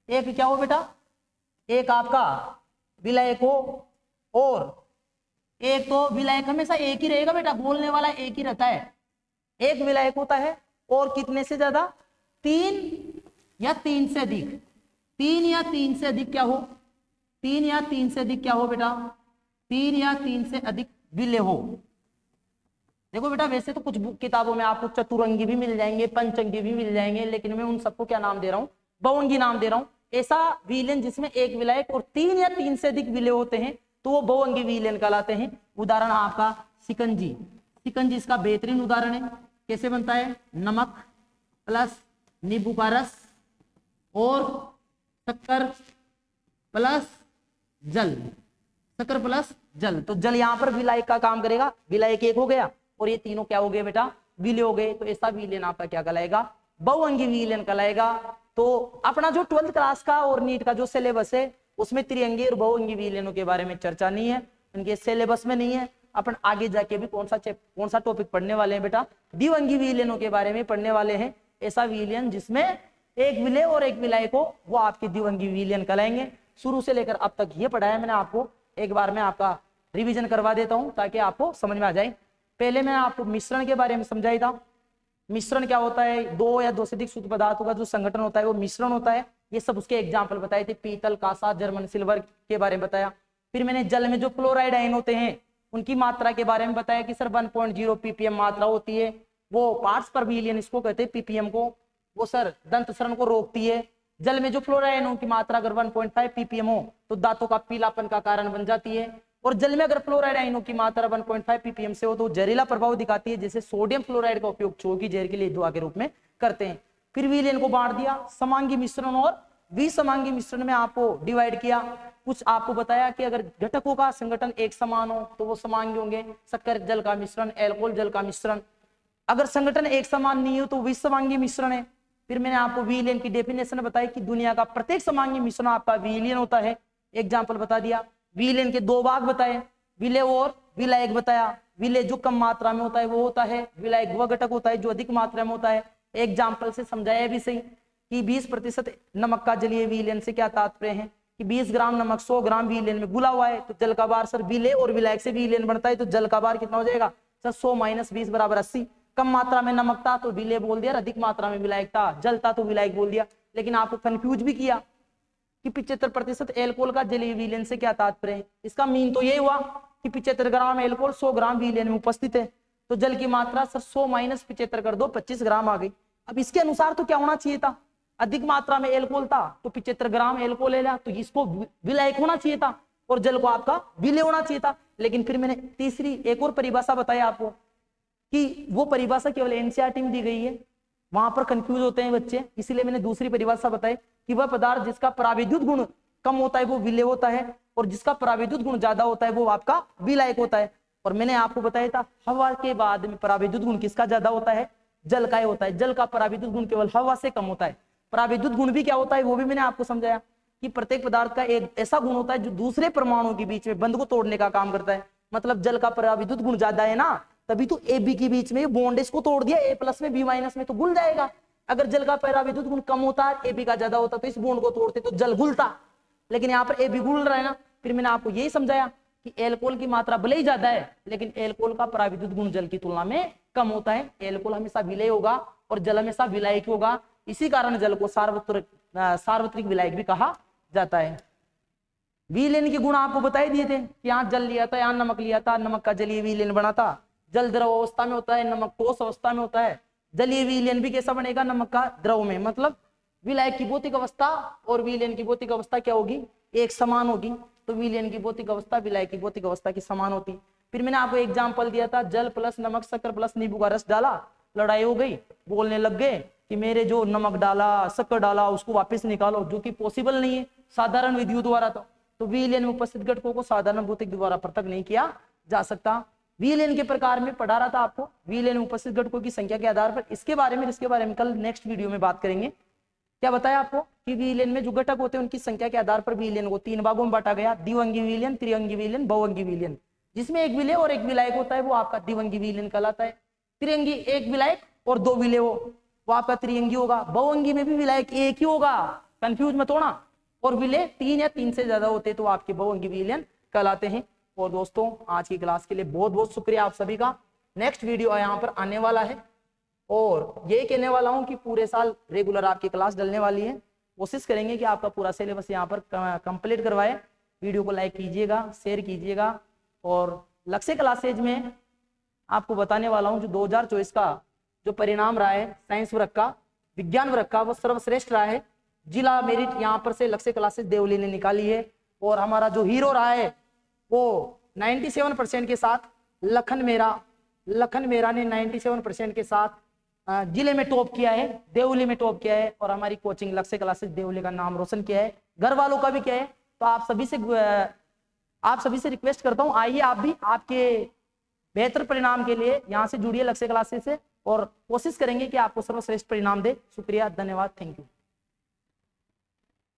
एक क्या हो बेटा? एक आपका विलायक हो, और एक तो विलायक हमेशा एक ही रहेगा बेटा, बोलने वाला एक ही रहता है। एक विलायक होता है और कितने से ज्यादा? 3 या 3 से अधिक। 3 या 3 से अधिक क्या हो? 3 या 3 से अधिक क्या हो बेटा? 3 या 3 से अधिक विलेय हो। देखो बेटा वैसे तो कुछ किताबों में आपको चतुरंगी भी मिल जाएंगे, पंचअंगी भी मिल जाएंगे, लेकिन मैं उन सबको क्या नाम दे रहा हूँ? बहुअंगी नाम दे रहा हूँ। ऐसा विलेन जिसमें एक विलायक और 3 या 3 से अधिक विलेय होते हैं तो वो बहुअंगी विलेन कहलाते हैं। उदाहरण आपका शिकंजी। शिकंजी इसका बेहतरीन उदाहरण है। कैसे बनता है? नमक प्लस नींबू का रस और शक्कर प्लस जल, शक्कर प्लस जल। तो जल यहाँ पर विलायक का काम करेगा, विलायक एक हो गया और ये तीनों क्या हो गए बेटा? विलेय हो गए। तो ऐसा विलेन आपका क्या कहलाएगा? बहुअंगी विलेन कहलाएगा। तो अपना जो 12th क्लास का और नीट का जो सिलेबस है उसमें त्रिअंगी और बहुअंगी विलेनों के बारे में चर्चा नहीं है, इनके सिलेबस में नहीं है। अपन आगे जाके भी कौन सा टॉपिक पढ़ने वाले हैं बेटा? द्विअंगी विलेनों के बारे में पढ़ने वाले हैं। ऐसा विलेन जिसमें एक विलेय और एक विलायक हो वो आपके द्विअंगी विलेन कहलाएंगे। शुरू से लेकर अब तक ये पढ़ाया मैंने आपको, एक बार मैं आपका रिवीजन करवा देता हूं ताकि आपको समझ में आ जाए। पहले मैंने आपको मिश्रण के बारे में समझाया था। मिश्रण क्या होता है? 2 या 2 से अधिक शुद्ध पदार्थों का जो संगठन होता है वो मिश्रण होता है। ये सब उसके एग्जाम्पल बताए थे, पीतल, कांसा, जर्मन सिल्वर के बारे में बताया। फिर मैंने जल में जो क्लोराइड आयन होते हैं उनकी मात्रा के बारे में बताया कि सर 1.0 ppm मात्रा होती है, वो पार्ट्स पर मिलियन इसको कहते हैं, ppm को। वो सर दंत सरण को रोकती है। जल में जो फ्लोराइड आयनों की मात्रा अगर 1.5 ppm हो तो दांतों का पीलापन का कारण बन जाती है। और जल में अगर फ्लोराइड आयनों की मात्रा 1.5 ppm से हो तो जहरीला प्रभाव दिखाती है, जैसे सोडियम फ्लोराइड का उपयोग चूहों की जहर के लिए दवा के रूप में करते हैं। फिर विलेन को बांट दिया समांगी मिश्रण और 20 समांगी मिश्रण में आपको डिवाइड किया। कुछ आपको बताया कि अगर घटकों का संगठन एक समान हो तो वो समांगी होंगे, शक्कर जल का मिश्रण, एल्कोहल जल का मिश्रण। अगर संगठन एक समान नहीं हो तो विसमांगी मिश्रण है। फिर मैंने आपको विलयन की डेफिनेशन बताई कि दुनिया का प्रत्येक समांगी मिश्रण आपका विलयन होता है। एग्जाम्पल बता दिया। विलयन के 2 भाग बताए, विलय और विलायक बताया। विलय जो कम मात्रा में होता है वो होता है, विलायक वह घटक होता है जो अधिक मात्रा में होता है। एग्जाम्पल से समझाया भी सही कि 20% नमक का जलीय विलयन से क्या तात्पर्य है कि 20 ग्राम नमक 100 ग्राम विलयन में घुला हुआ है तो जल का भार सर विलय और विलायक से विलयन बनता है तो जल का भार कितना हो जाएगा सर 100 - 20 = 80। कम मात्रा में नमक था तो विलय बोल दिया, अधिक मात्रा में विलायक था, जल था तो विलायक बोल दिया। लेकिन आपको कंफ्यूज भी किया कि 75% एल्कोहल का जलीय विलयन से क्या तात्पर्य है। इसका मीन तो ये हुआ कि 75 ग्राम एल्कोहल 100 ग्राम विलयन में उपस्थित है तो जल की मात्रा सर 100 - 75 कर दो 25 ग्राम आ गई। अब इसके अनुसार तो क्या होना चाहिए था, अधिक मात्रा में एल्कोहल था तो 75 ग्राम एल्कोहल ले लिया तो इसको विलायक होना चाहिए था और जल को आपका विलय होना चाहिए था। लेकिन फिर मैंने तीसरी एक और परिभाषा बताई आपको कि वो परिभाषा केवल एनसीईआरटी में दी गई है, वहां पर कंफ्यूज होते हैं बच्चे, इसीलिए मैंने दूसरी परिभाषा बताई कि वह पदार्थ जिसका पराविद्युत गुण कम होता है वो विलय होता है और जिसका पराविद्युत गुण ज्यादा होता है वो आपका विलायक होता है। और मैंने आपको बताया था हवा के बाद में पराविद्युत गुण किसका ज्यादा होता है, जल का होता है। जल का पराविद्युत गुण केवल हवा से कम होता है। पराविद्युत गुण भी क्या होता है वो भी मैंने आपको समझाया कि प्रत्येक पदार्थ का एक ऐसा गुण होता है जो दूसरे परमाणुओं के बीच में बंध को तोड़ने का काम करता है। मतलब जल का पराविद्युत गुण ज्यादा है ना, तभी तो ए बी के बीच में बॉन्ड इसको तोड़ दिया, A+ में B- में तो घुल जाएगा। अगर जल का पराविद्युत गुण कम होता है, ए बी का ज्यादा होता तो इस बॉन्ड को तोड़ते तो जल घुलता, लेकिन यहाँ पर ए बी घुल रहा है ना। फिर मैंने आपको यही समझाया कि एल्कोहल की मात्रा भले ही ज्यादा है लेकिन एल्कोहल का पराविद्युत गुण जल की तुलना में कम होता है। एल्कोहल हमेशा विलय होगा और जल हमेशा विलायक होगा, इसी कारण जल को सार्वत्रिक विलायक भी कहा जाता है। विलयन के गुण आपको बताई दिए थे कि यहाँ जल लिया था, यहाँ नमक लिया था, नमक का जलीय विलयन बना था। जल द्रव अवस्था में होता है, नमक ठोस अवस्था में होता है। जलीय विलयन भी कैसा बनेगा, नमक का द्रव में, मतलब विलायक की भौतिक अवस्था और विलयन की भौतिक अवस्था क्या होगी, एक समान होगी। तो विलयन की भौतिक अवस्था विलायक की भौतिक अवस्था की समान होती। फिर मैंने आपको एग्जाम्पल दिया था, जल प्लस नमक शक्कर प्लस नींबू का रस डाला, लड़ाई हो गई, बोलने लग गए कि मेरे जो नमक डाला शक्कर डाला उसको वापस निकालो, जो कि पॉसिबल नहीं है साधारण विधियों द्वारा। तो विलयन में उपस्थित घटकों को साधारण भौतिक द्वारा पृथक नहीं किया जा सकता। विलयन के प्रकार में पढ़ा रहा था आपको, विलयन में उपस्थित घटकों की संख्या के आधार पर। इसके बारे में कल नेक्स्ट वीडियो में बात करेंगे। क्या बताया आपको कि विलयन में जो घटक होते हैं उनकी संख्या के आधार पर विलयन को 3 भागों में बांटा गया, द्विअंगी विलयन, त्रिअंगी विलयन, बहुअंगी विलयन। जिसमें एक विलय और एक विलायक होता है वो आपका द्विअंगी विलयन कहलाता है। त्रिअंगी एक विलायक और 2 विलय हो वो आपका त्रिअंगी होगा। बहुअंगी में भी विलायक एक ही होगा, कंफ्यूज मत होना, और विलय 3 या 3 से ज्यादा होते तो आपके बहुअंगी विलयन कहलाते हैं। और दोस्तों आज की क्लास के लिए बहुत बहुत शुक्रिया आप सभी का। नेक्स्ट वीडियो यहाँ पर आने वाला है और ये कहने वाला हूँ कि पूरे साल रेगुलर आपकी क्लास डलने वाली है। कोशिश करेंगे कि आपका पूरा सिलेबस यहाँ पर कंप्लीट करवाए। वीडियो को लाइक कीजिएगा, शेयर कीजिएगा। और लक्ष्य क्लासेज में आपको बताने वाला हूँ जो 2024 का जो परिणाम रहा है साइंस वर्ग का, विज्ञान वर्ग का, वो सर्वश्रेष्ठ रहा है। जिला मेरिट यहाँ पर से लक्ष्य क्लासेज देवली ने निकाली है और हमारा जो हीरो रहा है वो 97% के साथ लखन मेरा ने 97% के साथ जिले में टॉप किया है, देवली में टॉप किया है और हमारी कोचिंग लक्ष्य क्लासेस देवली का नाम रोशन किया है, घर वालों का भी किया है। तो आप सभी से रिक्वेस्ट करता हूं आइए आप भी आपके बेहतर परिणाम के लिए यहाँ से जुड़िए लक्ष्य क्लासेस से और कोशिश करेंगे कि आपको सर्वश्रेष्ठ परिणाम दे। शुक्रिया, धन्यवाद, थैंक यू।